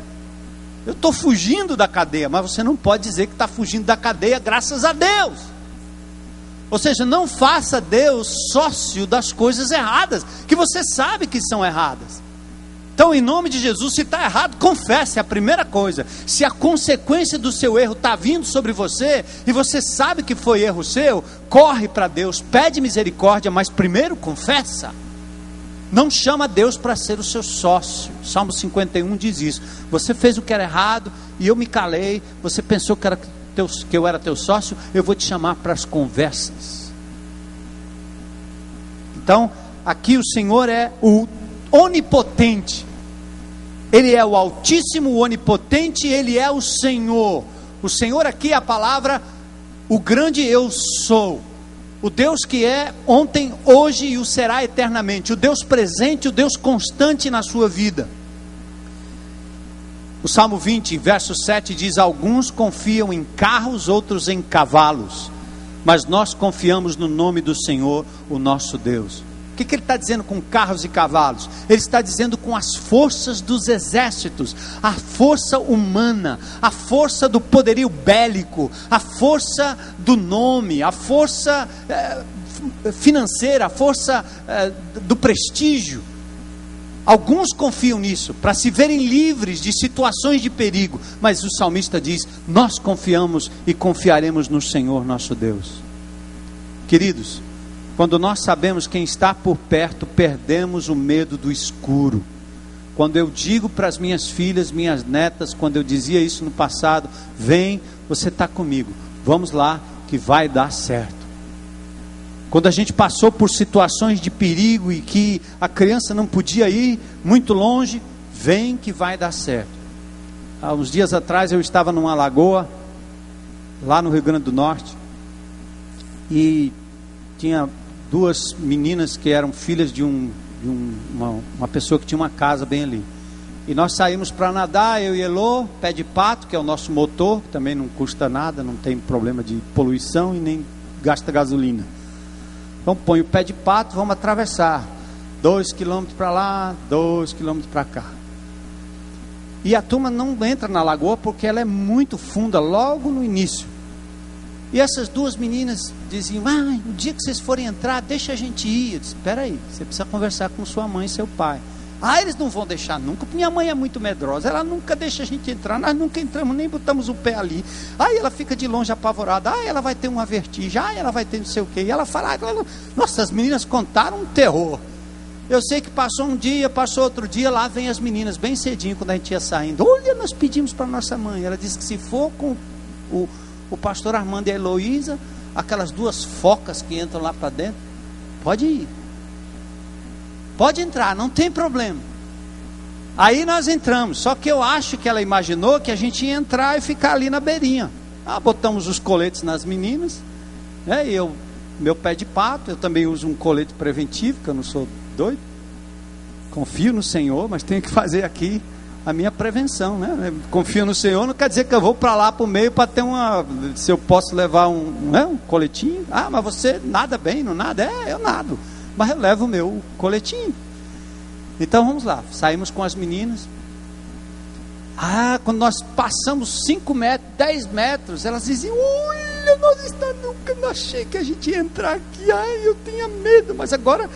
eu estou fugindo da cadeia. Mas você não pode dizer que está fugindo da cadeia, graças a Deus. Ou seja, não faça Deus sócio das coisas erradas, que você sabe que são erradas. Então, em nome de Jesus, se está errado, confesse, é a primeira coisa. Se a consequência do seu erro está vindo sobre você, e você sabe que foi erro seu, corre para Deus, pede misericórdia, mas primeiro confessa. Não chama Deus para ser o seu sócio. Salmo 51 diz isso: você fez o que era errado, e eu me calei. Você pensou que eu era teu sócio, eu vou te chamar para as conversas. Então, aqui o Senhor é o onipotente. Ele é o Altíssimo, o onipotente, Ele é o Senhor. O Senhor aqui é a palavra, o grande eu sou. O Deus que é ontem, hoje e o será eternamente. O Deus presente, o Deus constante na sua vida. O Salmo 20, verso 7 diz: alguns confiam em carros, outros em cavalos, mas nós confiamos no nome do Senhor, o nosso Deus. O que ele está dizendo com carros e cavalos? Ele está dizendo com as forças dos exércitos, a força humana, a força do poderio bélico, a força do nome, a força financeira, a força do prestígio. Alguns confiam nisso, para se verem livres de situações de perigo, mas o salmista diz: nós confiamos e confiaremos no Senhor nosso Deus. Queridos, quando nós sabemos quem está por perto, perdemos o medo do escuro. Quando eu digo para as minhas filhas, minhas netas, quando eu dizia isso no passado: vem, você está comigo, vamos lá que vai dar certo. Quando a gente passou por situações de perigo e que a criança não podia ir muito longe, vem que vai dar certo. Há uns dias atrás eu estava numa lagoa, lá no Rio Grande do Norte, e tinha duas meninas que eram filhas de uma pessoa que tinha uma casa bem ali. E nós saímos para nadar, eu e Elô, pé de pato, que é o nosso motor, que também não custa nada, não tem problema de poluição e nem gasta gasolina. Então põe o pé de pato, vamos atravessar 2 quilômetros para lá, 2 quilômetros para cá. E a turma não entra na lagoa porque ela é muito funda logo no início. E essas duas meninas diziam: o dia que vocês forem entrar, deixa a gente ir. Eu disse: espera aí, você precisa conversar com sua mãe e seu pai. Eles não vão deixar nunca, minha mãe é muito medrosa, ela nunca deixa a gente entrar, nós nunca entramos, nem botamos o pé ali. Ela fica de longe apavorada, ela vai ter uma vertigem, ela vai ter não sei o que. E ela fala: nossa, as meninas contaram um terror. Eu sei que passou um dia, passou outro dia, lá vem as meninas bem cedinho, quando a gente ia saindo: olha, nós pedimos para nossa mãe, ela disse que se for com o pastor Armando e a Heloísa, aquelas duas focas que entram lá para dentro, pode ir, pode entrar, não tem problema. Aí nós entramos, só que eu acho que ela imaginou que a gente ia entrar e ficar ali na beirinha. Botamos os coletes nas meninas, né? E meu pé de pato, eu também uso um colete preventivo, que eu não sou doido, confio no Senhor, mas tenho que fazer aqui a minha prevenção, né? Confio no Senhor, não quer dizer que eu vou para lá para o meio para ter se eu posso levar um coletinho. Mas você nada bem, não nada? Eu nado, mas eu levo o meu coletinho. Então vamos lá, saímos com as meninas. Quando nós passamos 5 metros, 10 metros, elas diziam: olha, nunca não achei que a gente ia entrar aqui, eu tinha medo, mas agora,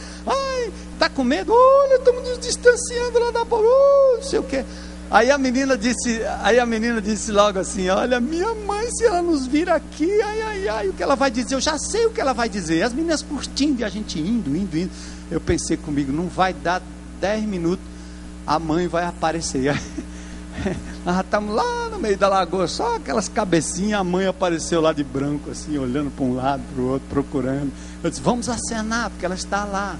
está com medo? Olha, estamos nos distanciando lá da não sei o que. Aí a menina disse logo assim: olha, minha mãe, se ela nos vir aqui, o que ela vai dizer? Eu já sei o que ela vai dizer. As meninas curtindo e a gente indo. Eu pensei comigo: não vai dar 10 minutos, a mãe vai aparecer. Nós estamos lá no meio da lagoa, só aquelas cabecinhas, a mãe apareceu lá de branco, assim, olhando para um lado, para o outro, procurando. Eu disse: vamos acenar, porque ela está lá.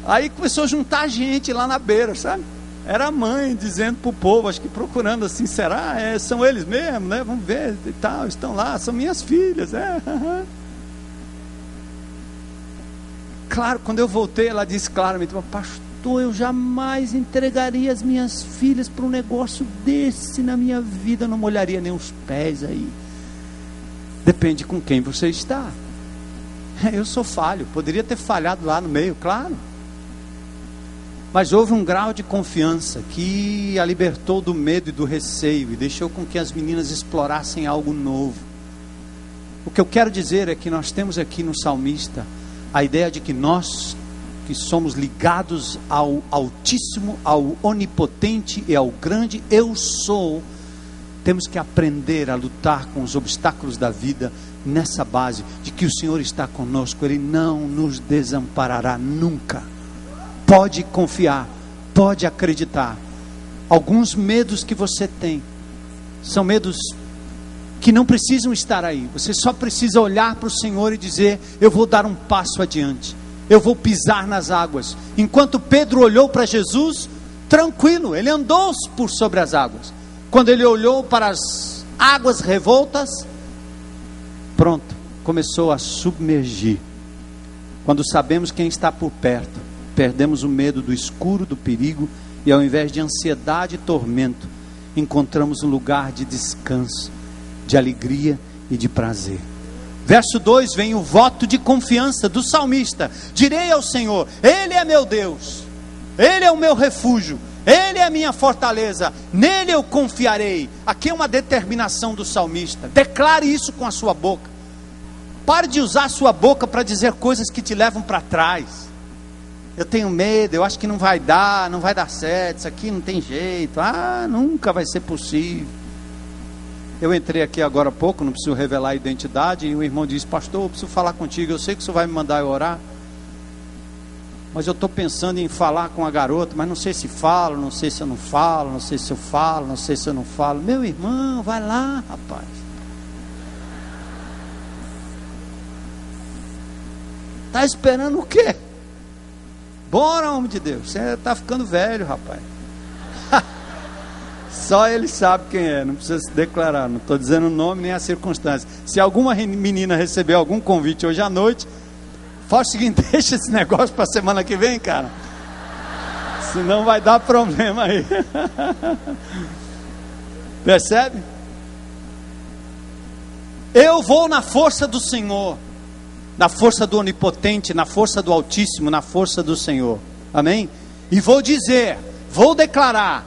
Aí começou a juntar gente lá na beira, sabe? Era a mãe dizendo para o povo, acho que procurando assim, será? São eles mesmo, né? Vamos ver e tal, estão lá, são minhas filhas. Claro, quando eu voltei, ela disse claramente, pastor, eu jamais entregaria as minhas filhas para um negócio desse na minha vida, eu não molharia nem os pés aí. Depende com quem você está. Eu sou falho, poderia ter falhado lá no meio, claro. Mas houve um grau de confiança que a libertou do medo e do receio e deixou com que as meninas explorassem algo novo. O que eu quero dizer é que nós temos aqui no salmista a ideia de que nós, que somos ligados ao Altíssimo, ao Onipotente e ao grande Eu Sou, temos que aprender a lutar com os obstáculos da vida nessa base de que o Senhor está conosco, Ele não nos desamparará nunca. Pode confiar, pode acreditar. Alguns medos que você tem são medos que não precisam estar aí. Você só precisa olhar para o Senhor e dizer: eu vou dar um passo adiante, eu vou pisar nas águas. Enquanto Pedro olhou para Jesus, tranquilo, ele andou por sobre as águas. Quando ele olhou para as águas revoltas, pronto, começou a submergir. Quando sabemos quem está por perto, perdemos o medo do escuro, do perigo, e ao invés de ansiedade e tormento, encontramos um lugar de descanso, de alegria e de prazer. Verso 2 vem o voto de confiança do salmista: direi ao Senhor, Ele é meu Deus, Ele é o meu refúgio, Ele é a minha fortaleza, nele eu confiarei. Aqui é uma determinação do salmista. Declare isso com a sua boca. Pare de usar a sua boca para dizer coisas que te levam para trás. Eu tenho medo, eu acho que não vai dar certo, isso aqui não tem jeito, nunca vai ser possível. Eu entrei aqui agora há pouco, não preciso revelar a identidade, e o irmão disse: pastor, eu preciso falar contigo, eu sei que o senhor vai me mandar eu orar, mas eu estou pensando em falar com a garota, mas não sei se falo, não sei se eu não falo, não sei se eu falo, não sei se eu não falo. Meu irmão, vai lá, rapaz. Está esperando o quê? Bora, homem de Deus, você está ficando velho, rapaz. Só ele sabe quem é, não precisa se declarar, não estou dizendo o nome nem a circunstância. Se alguma menina receber algum convite hoje à noite, faz o seguinte: deixa esse negócio para a semana que vem, cara, senão vai dar problema aí. Percebe? Eu vou na força do Senhor, na força do Onipotente, na força do Altíssimo, na força do Senhor, amém? E vou dizer, vou declarar: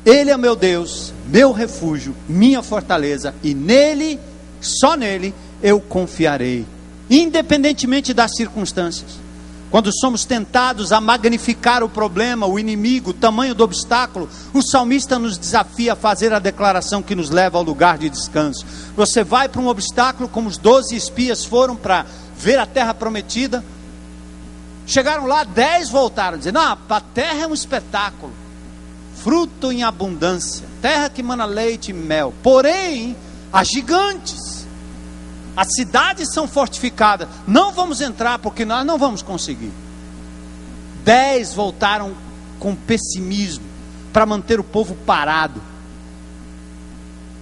Ele é meu Deus, meu refúgio, minha fortaleza, e nele, só nele, eu confiarei, independentemente das circunstâncias. Quando somos tentados a magnificar o problema, o inimigo, o tamanho do obstáculo, o salmista nos desafia a fazer a declaração que nos leva ao lugar de descanso. Você vai para um obstáculo, como os 12 espias foram para ver a terra prometida. Chegaram lá, 10 voltaram dizendo: a terra é um espetáculo, fruto em abundância, terra que mana leite e mel, porém há gigantes, as cidades são fortificadas, não vamos entrar porque nós não vamos conseguir. 10 voltaram com pessimismo para manter o povo parado,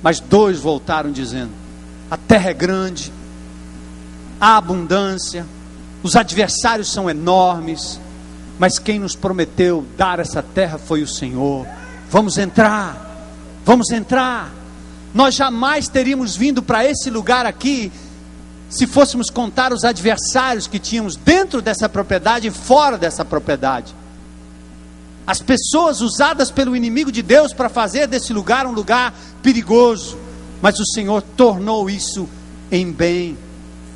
mas 2 voltaram dizendo: a terra é grande, há abundância, os adversários são enormes, mas quem nos prometeu dar essa terra foi o Senhor. Vamos entrar, vamos entrar. Nós jamais teríamos vindo para esse lugar aqui se fôssemos contar os adversários que tínhamos dentro dessa propriedade e fora dessa propriedade. As pessoas usadas pelo inimigo de Deus para fazer desse lugar um lugar perigoso, mas o Senhor tornou isso em bem.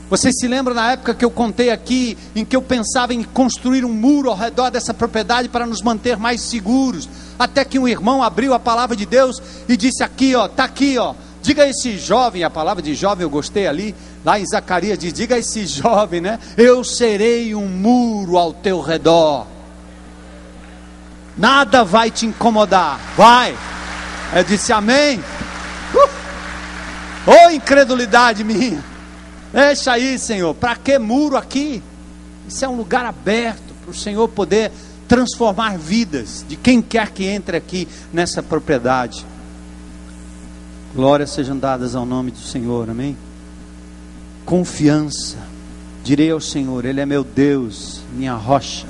Vocês se lembram na época que eu contei aqui, em que eu pensava em construir um muro ao redor dessa propriedade para nos manter mais seguros, até que um irmão abriu a palavra de Deus e disse: aqui ó, está aqui ó, diga a esse jovem, a palavra de jovem eu gostei ali, lá em Zacarias diz: diga a esse jovem, né, eu serei um muro ao teu redor, nada vai te incomodar, vai. Eu disse amém. Oh, incredulidade minha, deixa aí, Senhor, para que muro aqui? Isso é um lugar aberto para o Senhor poder transformar vidas de quem quer que entre aqui nessa propriedade. Glórias sejam dadas ao nome do Senhor, amém? Confiança, direi ao Senhor, Ele é meu Deus, minha rocha,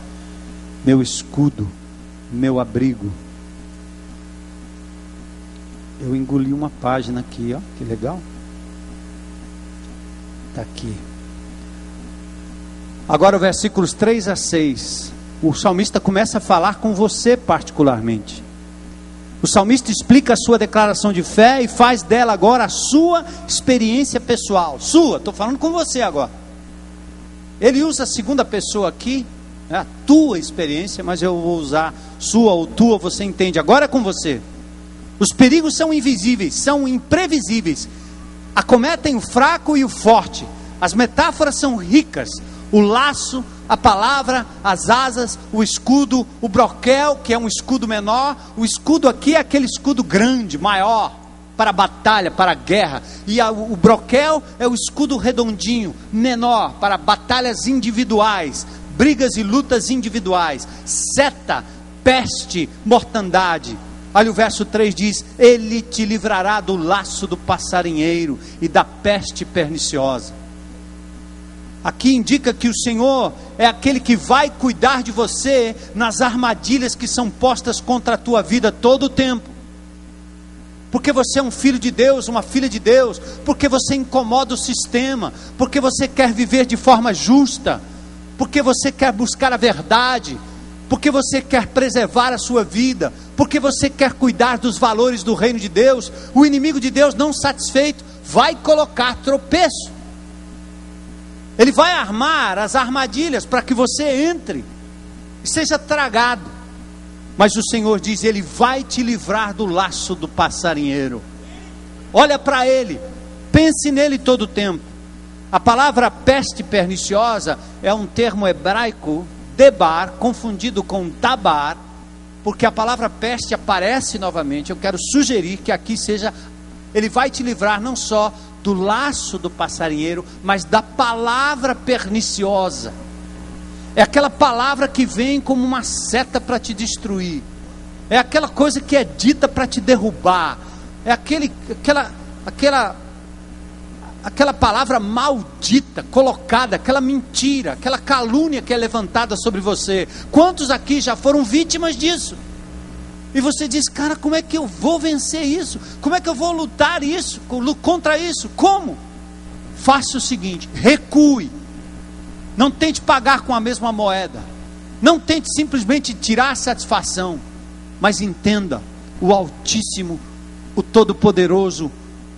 meu escudo, meu abrigo. Eu engoli uma página aqui, ó, que legal. Está aqui. Agora os versículos 3 a 6. O salmista começa a falar com você particularmente. O salmista explica a sua declaração de fé e faz dela agora a sua experiência pessoal. Estou falando com você agora. Ele usa a segunda pessoa aqui, né, a tua experiência, mas eu vou usar sua ou tua, você entende. Agora é com você. Os perigos são invisíveis, são imprevisíveis. Acometem o fraco e o forte. As metáforas são ricas. O laço, a palavra, as asas, o escudo, o broquel, que é um escudo menor. O escudo aqui é aquele escudo grande, maior, para a batalha, para a guerra. E o broquel é o escudo redondinho, menor, para batalhas individuais, brigas e lutas individuais. Seta, peste, mortandade. Olha o verso 3 diz: Ele te livrará do laço do passarinheiro e da peste perniciosa. Aqui indica que o Senhor é aquele que vai cuidar de você nas armadilhas que são postas contra a tua vida todo o tempo. Porque você é um filho de Deus, uma filha de Deus, porque você incomoda o sistema, porque você quer viver de forma justa, porque você quer buscar a verdade, porque você quer preservar a sua vida, porque você quer cuidar dos valores do reino de Deus. O inimigo de Deus, não satisfeito, vai colocar tropeço. Ele vai armar as armadilhas para que você entre e seja tragado. Mas o Senhor diz: Ele vai te livrar do laço do passarinheiro. Olha para Ele, pense nele todo o tempo. A palavra peste perniciosa é um termo hebraico, debar, confundido com tabar, porque a palavra peste aparece novamente. Eu quero sugerir que aqui seja: Ele vai te livrar não só do laço do passarinheiro, mas da palavra perniciosa. É aquela palavra que vem como uma seta para te destruir. É aquela coisa que é dita para te derrubar. É aquela palavra maldita, colocada, aquela mentira, aquela calúnia que é levantada sobre você. Quantos aqui já foram vítimas disso? E você diz: cara, como é que eu vou vencer isso? Como é que eu vou lutar contra isso? Como? Faça o seguinte: recue. Não tente pagar com a mesma moeda. Não tente simplesmente tirar satisfação. Mas entenda: o Altíssimo, o Todo-Poderoso,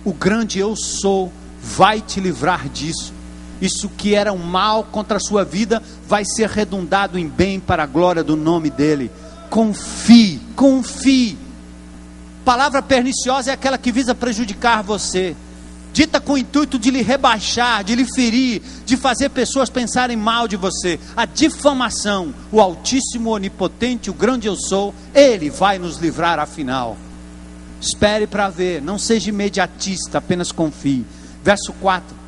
o grande Eu Sou, vai te livrar disso. Isso que era um mal contra a sua vida vai ser redundado em bem para a glória do nome dEle. Confie, confie. Palavra perniciosa é aquela que visa prejudicar você, dita com o intuito de lhe rebaixar, de lhe ferir, de fazer pessoas pensarem mal de você. A difamação, o Altíssimo, Onipotente, o grande Eu Sou, Ele vai nos livrar afinal. Espere para ver, não seja imediatista, apenas confie. Verso 4: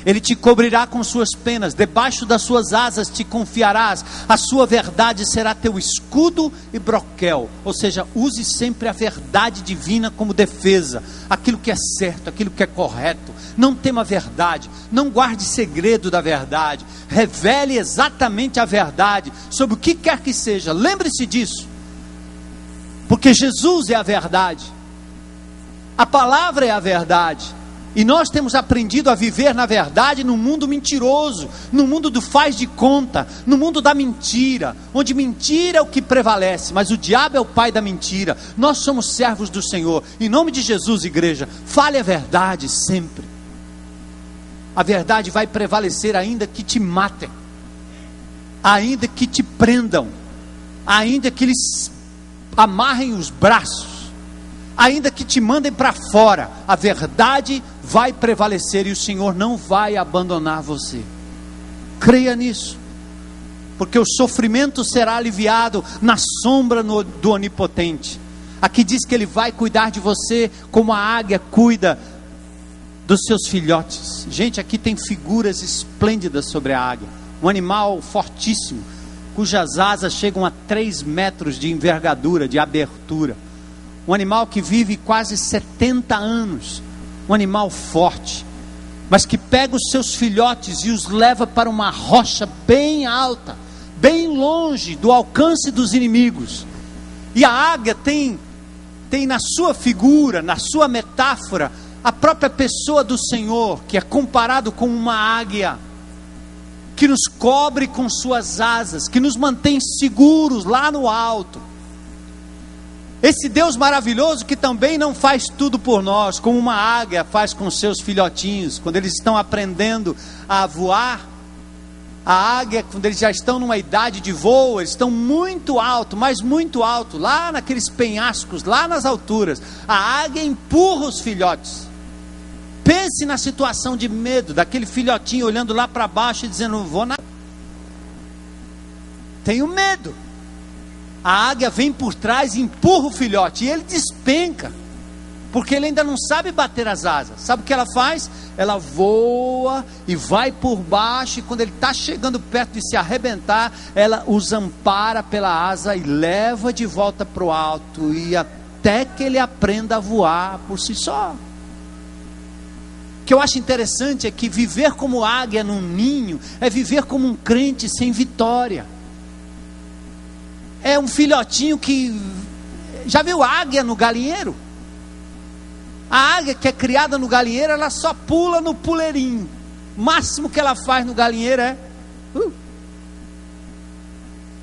Ele te cobrirá com suas penas, debaixo das suas asas te confiarás, a sua verdade será teu escudo e broquel. Ou seja, use sempre a verdade divina como defesa, aquilo que é certo, aquilo que é correto. Não tema a verdade, não guarde segredo da verdade, revele exatamente a verdade sobre o que quer que seja. Lembre-se disso, porque Jesus é a verdade, a palavra é a verdade. E nós temos aprendido a viver na verdade num mundo mentiroso, no mundo do faz de conta, no mundo da mentira, onde mentira é o que prevalece, mas o diabo é o pai da mentira. Nós somos servos do Senhor. Em nome de Jesus, igreja, fale a verdade sempre. A verdade vai prevalecer ainda que te matem, ainda que te prendam, ainda que eles amarrem os braços, ainda que te mandem para fora, a verdade vai prevalecer e o Senhor não vai abandonar você. Creia nisso, porque o sofrimento será aliviado na sombra do Onipotente. Aqui diz que Ele vai cuidar de você como a águia cuida dos seus filhotes. Gente, aqui tem figuras esplêndidas sobre a águia, um animal fortíssimo. cujas asas chegam a 3 metros de envergadura, de abertura. Um animal que vive quase 70 anos. Um animal forte, mas que pega os seus filhotes e os leva para uma rocha bem alta, bem longe do alcance dos inimigos. E a águia tem na sua figura, na sua metáfora, a própria pessoa do Senhor, que é comparado com uma águia, que nos cobre com suas asas, que nos mantém seguros lá no alto. Esse Deus maravilhoso que também não faz tudo por nós, como uma águia faz com seus filhotinhos, quando eles estão aprendendo a voar. A águia, quando eles já estão numa idade de voo, eles estão muito alto, mas muito alto, lá naqueles penhascos, lá nas alturas. A águia empurra os filhotes. Pense na situação de medo daquele filhotinho olhando lá para baixo e dizendo: não vou nada, tenho medo. A águia vem por trás e empurra o filhote, e ele despenca, porque ele ainda não sabe bater as asas. Sabe o que ela faz? Ela voa e vai por baixo, e quando ele está chegando perto de se arrebentar, ela os ampara pela asa e leva de volta para o alto, e até que ele aprenda a voar por si só. O que eu acho interessante é que viver como águia num ninho é viver como um crente sem vitória. É um filhotinho que... Já viu águia no galinheiro? A águia que é criada no galinheiro, ela só pula no puleirinho. O máximo que ela faz no galinheiro é...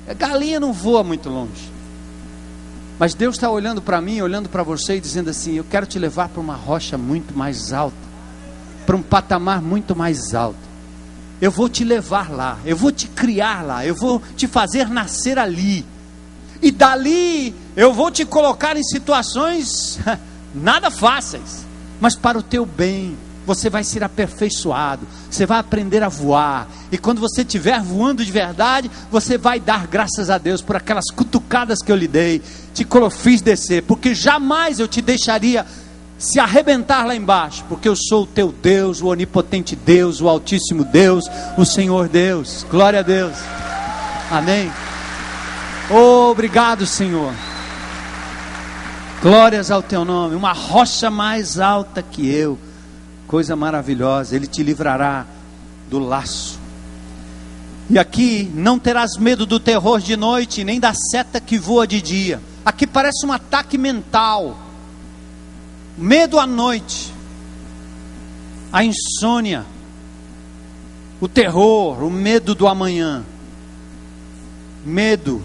A galinha não voa muito longe. Mas Deus está olhando para mim, olhando para você e dizendo assim: eu quero te levar para uma rocha muito mais alta, para um patamar muito mais alto. Eu vou te levar lá, eu vou te criar lá, eu vou te fazer nascer ali. E dali eu vou te colocar em situações nada fáceis, mas para o teu bem. Você vai ser aperfeiçoado, você vai aprender a voar, e quando você estiver voando de verdade, você vai dar graças a Deus por aquelas cutucadas que eu lhe dei, fiz descer, porque jamais eu te deixaria se arrebentar lá embaixo, porque eu sou o teu Deus, o onipotente Deus, o altíssimo Deus, o Senhor Deus. Glória a Deus, amém. Obrigado, Senhor. Glórias ao teu nome. Uma rocha mais alta que eu, coisa maravilhosa. Ele te livrará do laço. E aqui não terás medo do terror de noite, nem da seta que voa de dia. Aqui parece um ataque mental. Medo à noite, a insônia, o terror, o medo do amanhã, medo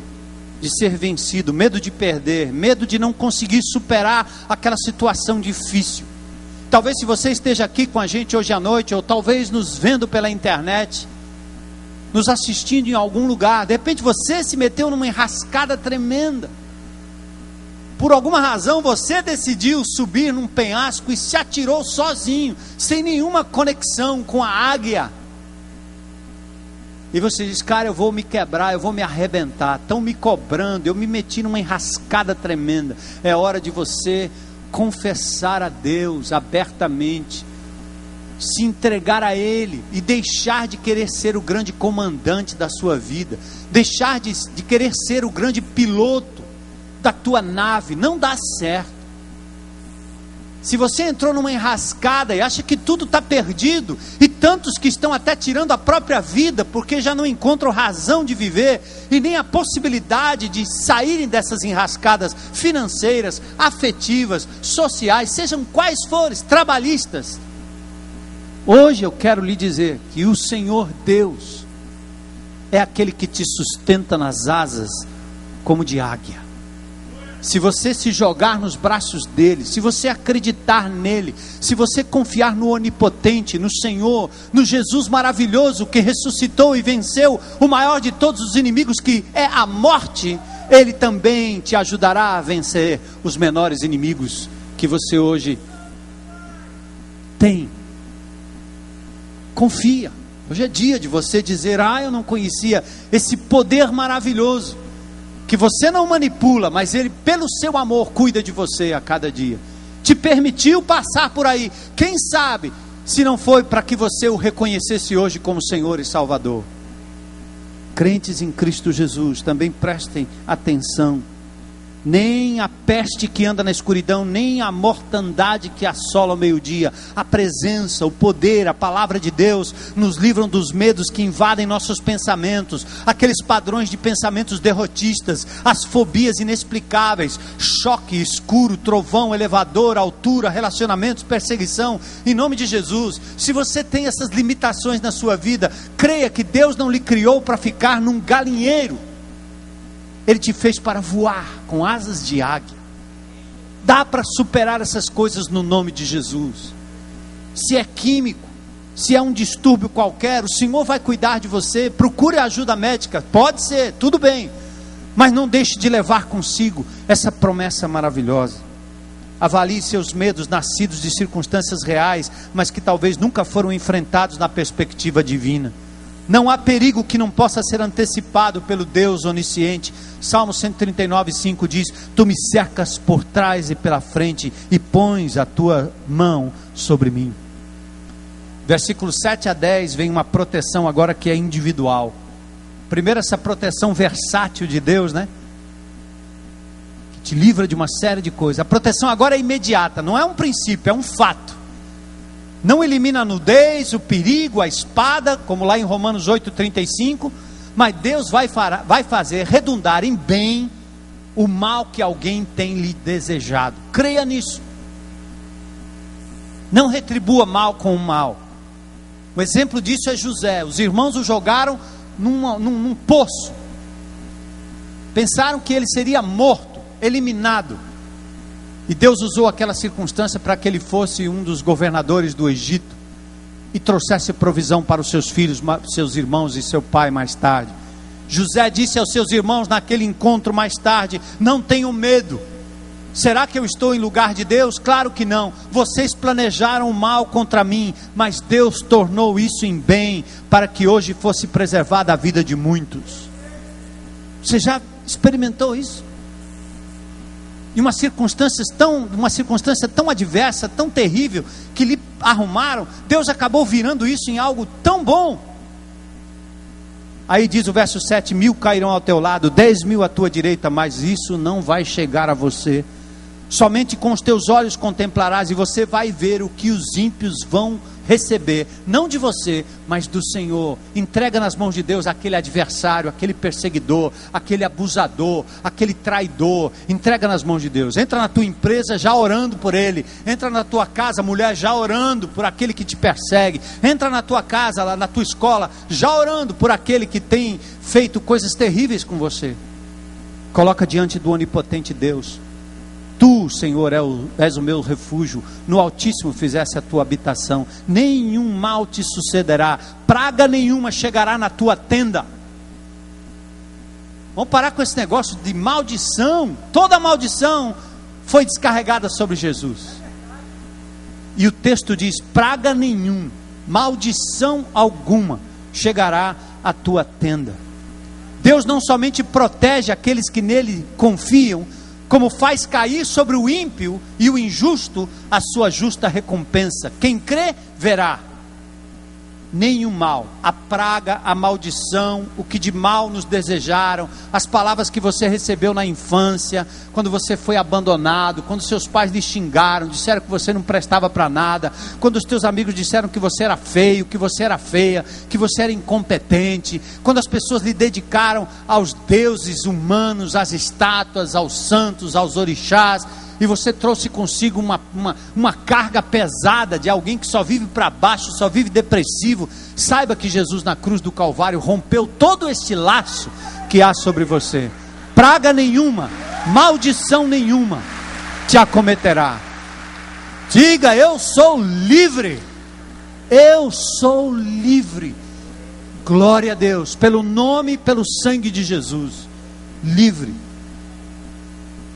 de ser vencido, medo de perder, medo de não conseguir superar aquela situação difícil. Talvez se você esteja aqui com a gente hoje à noite, ou talvez nos vendo pela internet, nos assistindo em algum lugar, de repente você se meteu numa enrascada tremenda. Por alguma razão você decidiu subir num penhasco e se atirou sozinho, sem nenhuma conexão com a águia. E você diz: cara, eu vou me quebrar, eu vou me arrebentar, estão me cobrando, eu me meti numa enrascada tremenda. É hora de você confessar a Deus abertamente, se entregar a Ele e deixar de querer ser o grande comandante da sua vida, deixar de querer ser o grande piloto da tua nave. Não dá certo. Se você entrou numa enrascada e acha que tudo está perdido, e tantos que estão até tirando a própria vida, porque já não encontram razão de viver, e nem a possibilidade de saírem dessas enrascadas financeiras, afetivas, sociais, sejam quais forem, trabalhistas. Hoje eu quero lhe dizer que o Senhor Deus é aquele que te sustenta nas asas como de águia. Se você se jogar nos braços dele, se você acreditar nele, se você confiar no onipotente, no Senhor, no Jesus maravilhoso que ressuscitou e venceu o maior de todos os inimigos, que é a morte, ele também te ajudará a vencer os menores inimigos que você hoje tem. Confia. Hoje é dia de você dizer: eu não conhecia esse poder maravilhoso, que você não manipula, mas ele, pelo seu amor, cuida de você a cada dia. Te permitiu passar por aí. Quem sabe, se não foi para que você o reconhecesse hoje como Senhor e Salvador. crentes em Cristo Jesus, também prestem atenção. Nem a peste que anda na escuridão, nem a mortandade que assola ao meio-dia. A presença, o poder, a palavra de Deus nos livram dos medos que invadem nossos pensamentos, aqueles padrões de pensamentos derrotistas, as fobias inexplicáveis, choque, escuro, trovão, elevador, altura, relacionamentos, perseguição. Em nome de Jesus, se você tem essas limitações na sua vida, creia que Deus não lhe criou para ficar num galinheiro. Ele te fez para voar com asas de águia. Dá para superar essas coisas no nome de Jesus. Se é químico, se é um distúrbio qualquer, o Senhor vai cuidar de você. Procure ajuda médica, pode ser, tudo bem, mas não deixe de levar consigo essa promessa maravilhosa. Avalie seus medos nascidos de circunstâncias reais, mas que talvez nunca foram enfrentados na perspectiva divina. Não há perigo que não possa ser antecipado pelo Deus onisciente. Salmo 139:5 diz: Tu me cercas por trás e pela frente, e pões a tua mão sobre mim. Versículos 7 a 10 vem uma proteção agora que é individual. Primeiro, essa proteção versátil de Deus, né? Que te livra de uma série de coisas. A proteção agora é imediata, não é um princípio, é um fato. Não elimina a nudez, o perigo, a espada, como lá em Romanos 8:35, mas Deus vai fazer redundar em bem o mal que alguém tem lhe desejado. Creia nisso. Não retribua mal com o mal. O exemplo disso é José. Os irmãos o jogaram num poço. Pensaram que ele seria morto, eliminado. E Deus usou aquela circunstância para que ele fosse um dos governadores do Egito e trouxesse provisão para os seus filhos, seus irmãos e seu pai mais tarde. José disse aos seus irmãos naquele encontro mais tarde: não tenham medo. Será que eu estou em lugar de Deus? Claro que não. Vocês planejaram o mal contra mim, mas Deus tornou isso em bem, para que hoje fosse preservada a vida de muitos. Você já experimentou isso? E uma circunstância tão adversa, tão terrível, que lhe arrumaram, Deus acabou virando isso em algo tão bom. Aí diz o verso 7: 1.000 cairão ao teu lado, 10.000 à tua direita, mas isso não vai chegar a você. Somente com os teus olhos contemplarás, e você vai ver o que os ímpios vão receber, não de você, mas do Senhor. Entrega nas mãos de Deus aquele adversário, aquele perseguidor, aquele abusador, aquele traidor. Entrega nas mãos de Deus. Entra na tua empresa já orando por ele. Entra na tua casa, mulher, já orando por aquele que te persegue. Entra na tua casa, lá na tua escola, já orando por aquele que tem feito coisas terríveis com você. Coloca diante do onipotente Deus. Tu, Senhor, és o meu refúgio, no Altíssimo fizesse a tua habitação, nenhum mal te sucederá, praga nenhuma chegará na tua tenda. Vamos parar com esse negócio de maldição. Toda maldição foi descarregada sobre Jesus. E o texto diz: praga nenhum, maldição alguma chegará à tua tenda. Deus não somente protege aqueles que nele confiam, como faz cair sobre o ímpio e o injusto a sua justa recompensa. Quem crê, verá. Nenhum mal, a praga, a maldição, o que de mal nos desejaram, as palavras que você recebeu na infância, quando você foi abandonado, quando seus pais lhe xingaram, disseram que você não prestava para nada, quando os teus amigos disseram que você era feio, que você era feia, que você era incompetente, quando as pessoas lhe dedicaram aos deuses humanos, às estátuas, aos santos, aos orixás, e você trouxe consigo uma carga pesada de alguém que só vive para baixo, só vive depressivo. Saiba que Jesus na cruz do Calvário rompeu todo este laço que há sobre você. Praga nenhuma, maldição nenhuma te acometerá. Diga: eu sou livre. Eu sou livre. Glória a Deus, pelo nome e pelo sangue de Jesus. Livre.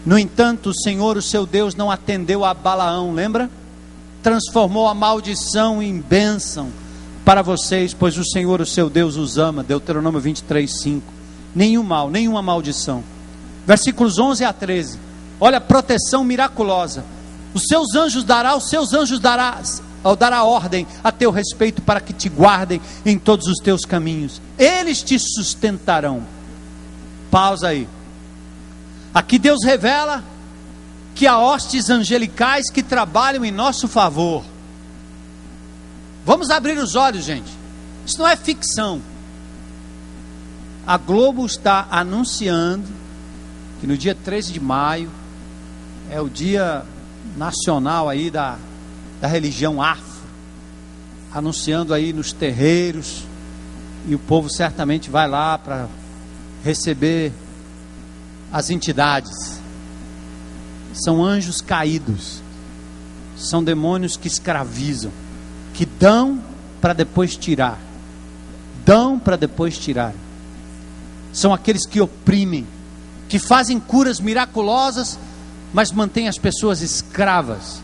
No entanto, o Senhor, o seu Deus, não atendeu a Balaão, lembra? Transformou a maldição em bênção para vocês, pois o Senhor, o seu Deus, os ama. Deuteronômio 23:5. Nenhum mal, nenhuma maldição. Versículos 11 a 13. Olha a proteção miraculosa. Os seus anjos dará ou dará ordem a teu respeito para que te guardem em todos os teus caminhos. Eles te sustentarão. Pausa aí. Aqui Deus revela que há hostes angelicais que trabalham em nosso favor. Vamos abrir os olhos, gente. Isso não é ficção. A Globo está anunciando que no dia 13 de maio é o dia nacional aí da religião afro, anunciando aí nos terreiros, e o povo certamente vai lá para receber as entidades. São anjos caídos, são demônios que escravizam, que dão para depois tirar, dão para depois tirar. São aqueles que oprimem, que fazem curas miraculosas, mas mantêm as pessoas escravas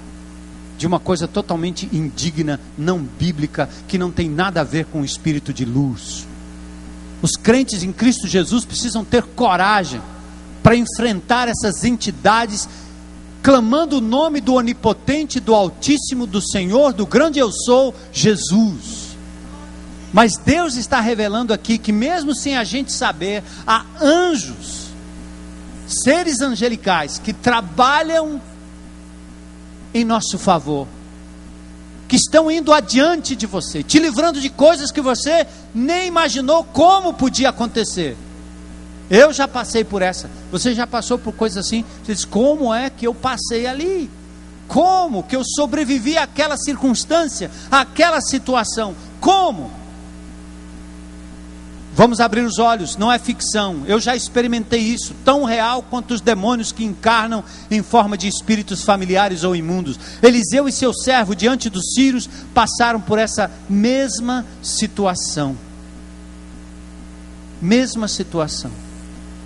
de uma coisa totalmente indigna, não bíblica, que não tem nada a ver com o espírito de luz. Os crentes em Cristo Jesus precisam ter coragem para enfrentar essas entidades, clamando o nome do onipotente, do Altíssimo, do Senhor, do grande eu sou, Jesus. Mas Deus está revelando aqui que mesmo sem a gente saber, há anjos, seres angelicais que trabalham em nosso favor, que estão indo adiante de você, te livrando de coisas que você nem imaginou como podia acontecer. Eu já passei por essa. Você já passou por coisas assim? Você diz, como é que eu passei ali? Como que eu sobrevivi àquela circunstância, àquela situação? Como? Vamos abrir os olhos, não é ficção. Eu já experimentei isso, tão real quanto os demônios que encarnam em forma de espíritos familiares ou imundos. Eliseu e seu servo, diante dos sírios, passaram por essa mesma situação. Mesma situação.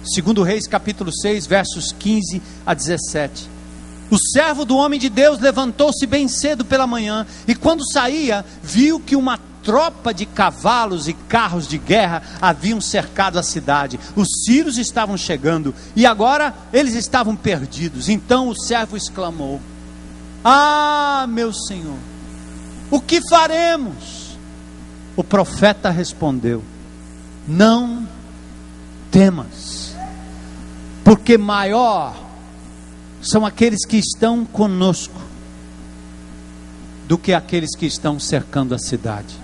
2 Reis capítulo 6, versos 15 a 17. O servo do homem de Deus levantou-se bem cedo pela manhã, e quando saía, viu que uma tropa de cavalos e carros de guerra haviam cercado a cidade. Os sírios estavam chegando, e agora eles estavam perdidos. Então o servo exclamou: ah, meu senhor, o que faremos? O profeta respondeu: não temas, porque maior são aqueles que estão conosco do que aqueles que estão cercando a cidade.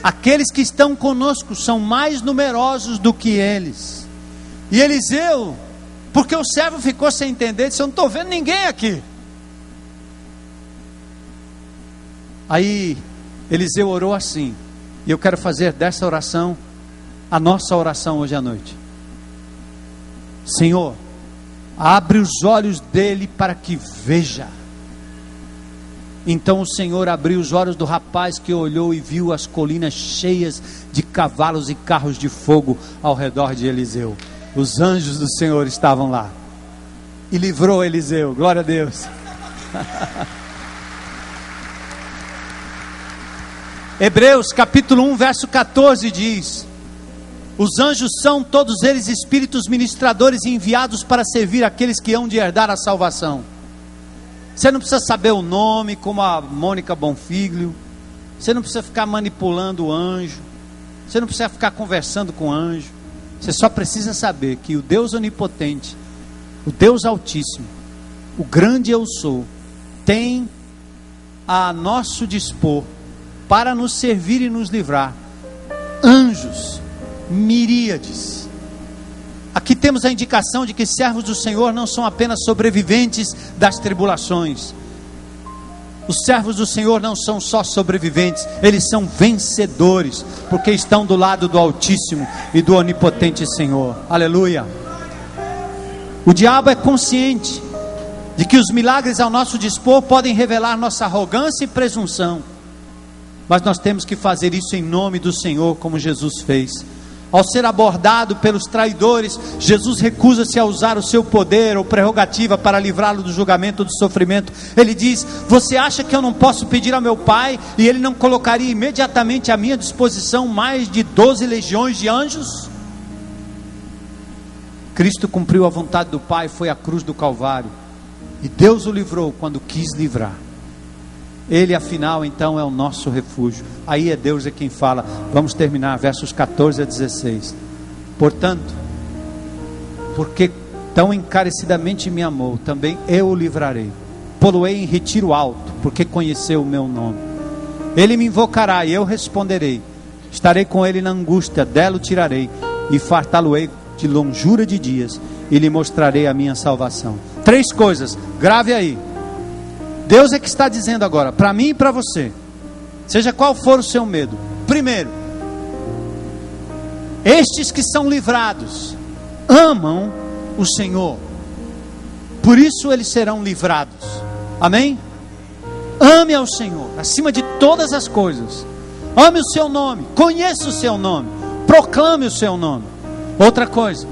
Aqueles que estão conosco são mais numerosos do que eles. E Eliseu, porque o servo ficou sem entender, disse: eu não estou vendo ninguém aqui. Aí Eliseu orou assim, e eu quero fazer dessa oração a nossa oração hoje à noite. Senhor, abre os olhos dele para que veja. Então o Senhor abriu os olhos do rapaz, que olhou e viu as colinas cheias de cavalos e carros de fogo ao redor de Eliseu. Os anjos do Senhor estavam lá, e livrou Eliseu. Glória a Deus. Hebreus capítulo 1, verso 14 diz: os anjos são todos eles espíritos ministradores e enviados para servir aqueles que hão de herdar a salvação. Você não precisa saber o nome, como a Mônica Bonfiglio. Você não precisa ficar manipulando o anjo. Você não precisa ficar conversando com o anjo. Você só precisa saber que o Deus onipotente, o Deus altíssimo, o grande eu sou, tem a nosso dispor, para nos servir e nos livrar, anjos, miríades. Aqui temos a indicação de que servos do Senhor não são apenas sobreviventes das tribulações. Os servos do Senhor não são só sobreviventes, eles são vencedores, porque estão do lado do Altíssimo e do Onipotente Senhor. Aleluia. O diabo é consciente de que os milagres ao nosso dispor podem revelar nossa arrogância e presunção, mas nós temos que fazer isso em nome do Senhor, como Jesus fez. Ao ser abordado pelos traidores, Jesus recusa-se a usar o seu poder ou prerrogativa para livrá-lo do julgamento, do sofrimento. Ele diz: você acha que eu não posso pedir ao meu Pai, e Ele não colocaria imediatamente à minha disposição mais de 12 legiões de anjos? Cristo cumpriu a vontade do Pai, foi à cruz do Calvário, e Deus o livrou quando quis livrar. Ele afinal então é o nosso refúgio. Aí Deus é quem fala. Vamos terminar, versos 14 a 16. Portanto, porque tão encarecidamente me amou, também eu o livrarei. Pô-lo-ei em retiro alto, porque conheceu o meu nome. Ele me invocará e eu responderei. Estarei com ele na angústia, dela o tirarei e fartá-lo-ei de longura de dias e lhe mostrarei a minha salvação. 3 coisas, grave aí. Deus é que está dizendo agora, para mim e para você, seja qual for o seu medo. Primeiro, estes que são livrados amam o Senhor, por isso eles serão livrados. Amém? Ame ao Senhor acima de todas as coisas. Ame o seu nome, conheça o seu nome, proclame o seu nome. Outra coisa,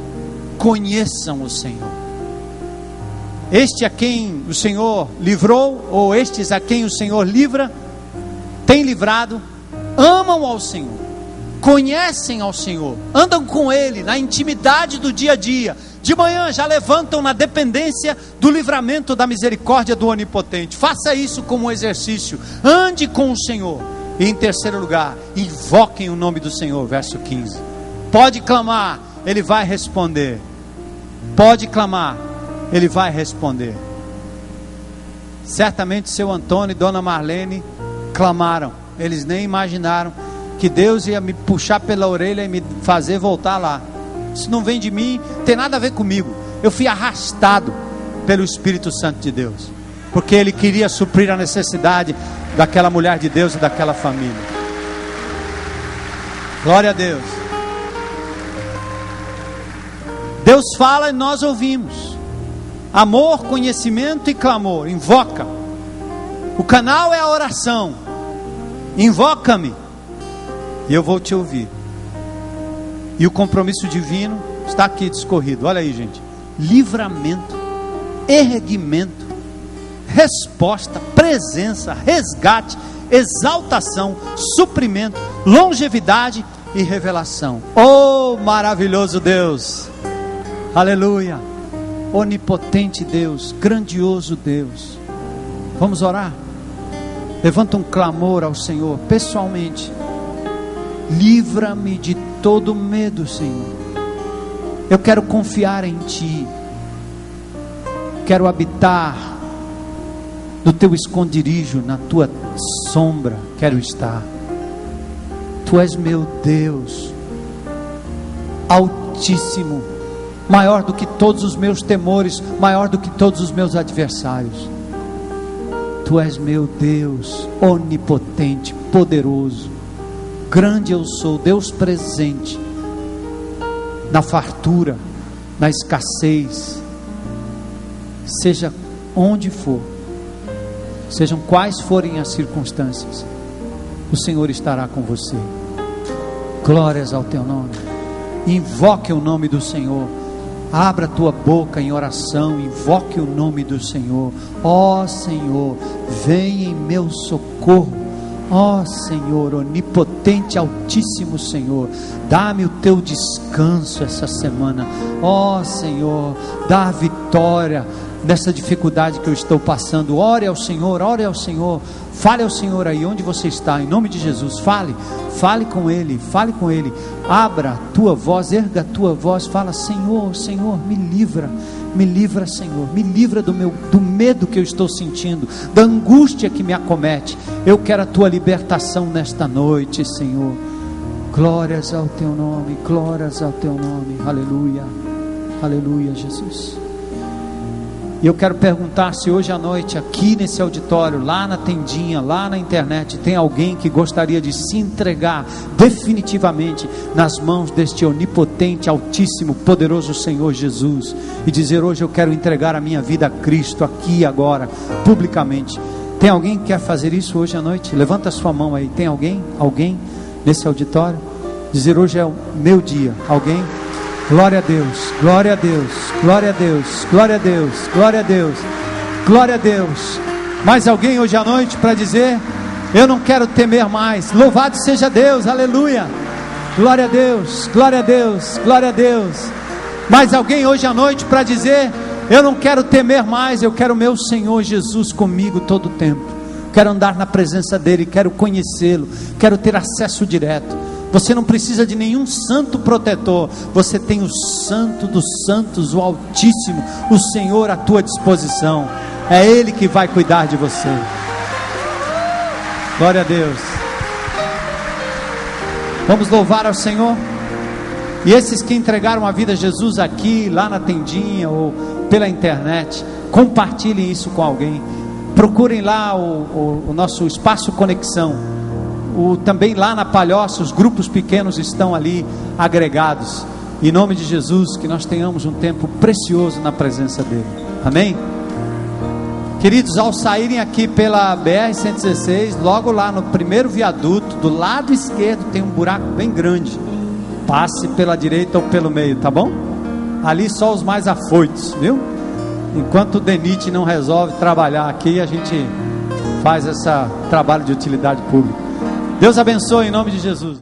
conheçam o Senhor. Este a quem o Senhor livrou, ou estes a quem o Senhor livra, tem livrado, amam ao Senhor, conhecem ao Senhor, andam com Ele na intimidade do dia a dia. De manhã já levantam na dependência do livramento da misericórdia do Onipotente. Faça isso como um exercício. Ande com o Senhor. E em terceiro lugar, invoquem o nome do Senhor. Verso 15. Pode clamar, Ele vai responder. Pode clamar, Ele vai responder. Certamente seu Antônio e Dona Marlene clamaram. Eles nem imaginaram que Deus ia me puxar pela orelha e me fazer voltar lá. Isso não vem de mim, tem nada a ver comigo. Eu fui arrastado pelo Espírito Santo de Deus, porque Ele queria suprir a necessidade daquela mulher de Deus e daquela família. Glória a Deus. Deus fala e nós ouvimos. Amor, conhecimento e clamor. Invoca. O canal é a oração. Invoca-me e eu vou te ouvir. E o compromisso divino está aqui discorrido. Olha aí, gente. Livramento, erguimento, resposta, presença, resgate, exaltação, suprimento, longevidade e revelação. Oh, maravilhoso Deus! Aleluia! Onipotente Deus, grandioso Deus. Vamos orar? Levanta um clamor ao Senhor pessoalmente. Livra-me de todo medo, Senhor. Eu quero confiar em Ti. Quero habitar no Teu esconderijo, na Tua sombra. Quero estar. Tu és meu Deus, Altíssimo, maior do que todos os meus temores, maior do que todos os meus adversários. Tu és meu Deus, onipotente, poderoso. Grande eu sou, Deus presente na fartura, na escassez, seja onde for, sejam quais forem as circunstâncias, o Senhor estará com você. Glórias ao Teu nome. Invoque o nome do Senhor. Abra a tua boca em oração, invoque o nome do Senhor. Ó Senhor, vem em meu socorro. Ó Senhor, onipotente, altíssimo Senhor, dá-me o teu descanso essa semana. Ó Senhor, dá a vitória nessa dificuldade que eu estou passando. Ore ao Senhor, ore ao Senhor. Fale ao Senhor aí onde você está, em nome de Jesus. Fale com Ele, fale com Ele. Abra a tua voz, erga a tua voz. Fala: Senhor, Senhor, me livra, Senhor, me livra do medo que eu estou sentindo, da angústia que me acomete. Eu quero a tua libertação nesta noite, Senhor. Glórias ao teu nome, glórias ao teu nome. Aleluia, aleluia, Jesus. E eu quero perguntar se hoje à noite, aqui nesse auditório, lá na tendinha, lá na internet, tem alguém que gostaria de se entregar definitivamente nas mãos deste onipotente, altíssimo, poderoso Senhor Jesus, e dizer: hoje eu quero entregar a minha vida a Cristo, aqui e agora, publicamente. Tem alguém que quer fazer isso hoje à noite? Levanta a sua mão aí. Tem alguém? Alguém nesse auditório? Dizer: hoje é o meu dia. Alguém? Glória a Deus, glória a Deus, glória a Deus, glória a Deus, glória a Deus, glória a Deus. Mais alguém hoje à noite para dizer: eu não quero temer mais. Louvado seja Deus, aleluia. Glória a Deus, glória a Deus, glória a Deus. Mais alguém hoje à noite para dizer: eu não quero temer mais, eu quero o meu Senhor Jesus comigo todo o tempo. quero andar na presença dEle, quero conhecê-lo, quero ter acesso direto. Você não precisa de nenhum santo protetor, você tem o Santo dos Santos, o Altíssimo, o Senhor à tua disposição. É Ele que vai cuidar de você. Glória a Deus. Vamos louvar ao Senhor. E esses que entregaram a vida a Jesus aqui, lá na tendinha ou pela internet, compartilhem isso com alguém. Procurem lá o nosso Espaço Conexão. Também lá na Palhoça, os grupos pequenos estão ali agregados. Em nome de Jesus, que nós tenhamos um tempo precioso na presença dEle. Amém? Queridos, ao saírem aqui pela BR-116, logo lá no primeiro viaduto, do lado esquerdo tem um buraco bem grande. Passe pela direita ou pelo meio, tá bom? Ali só os mais afoitos, viu? Enquanto o DENIT não resolve trabalhar aqui, a gente faz esse trabalho de utilidade pública. Deus abençoe em nome de Jesus.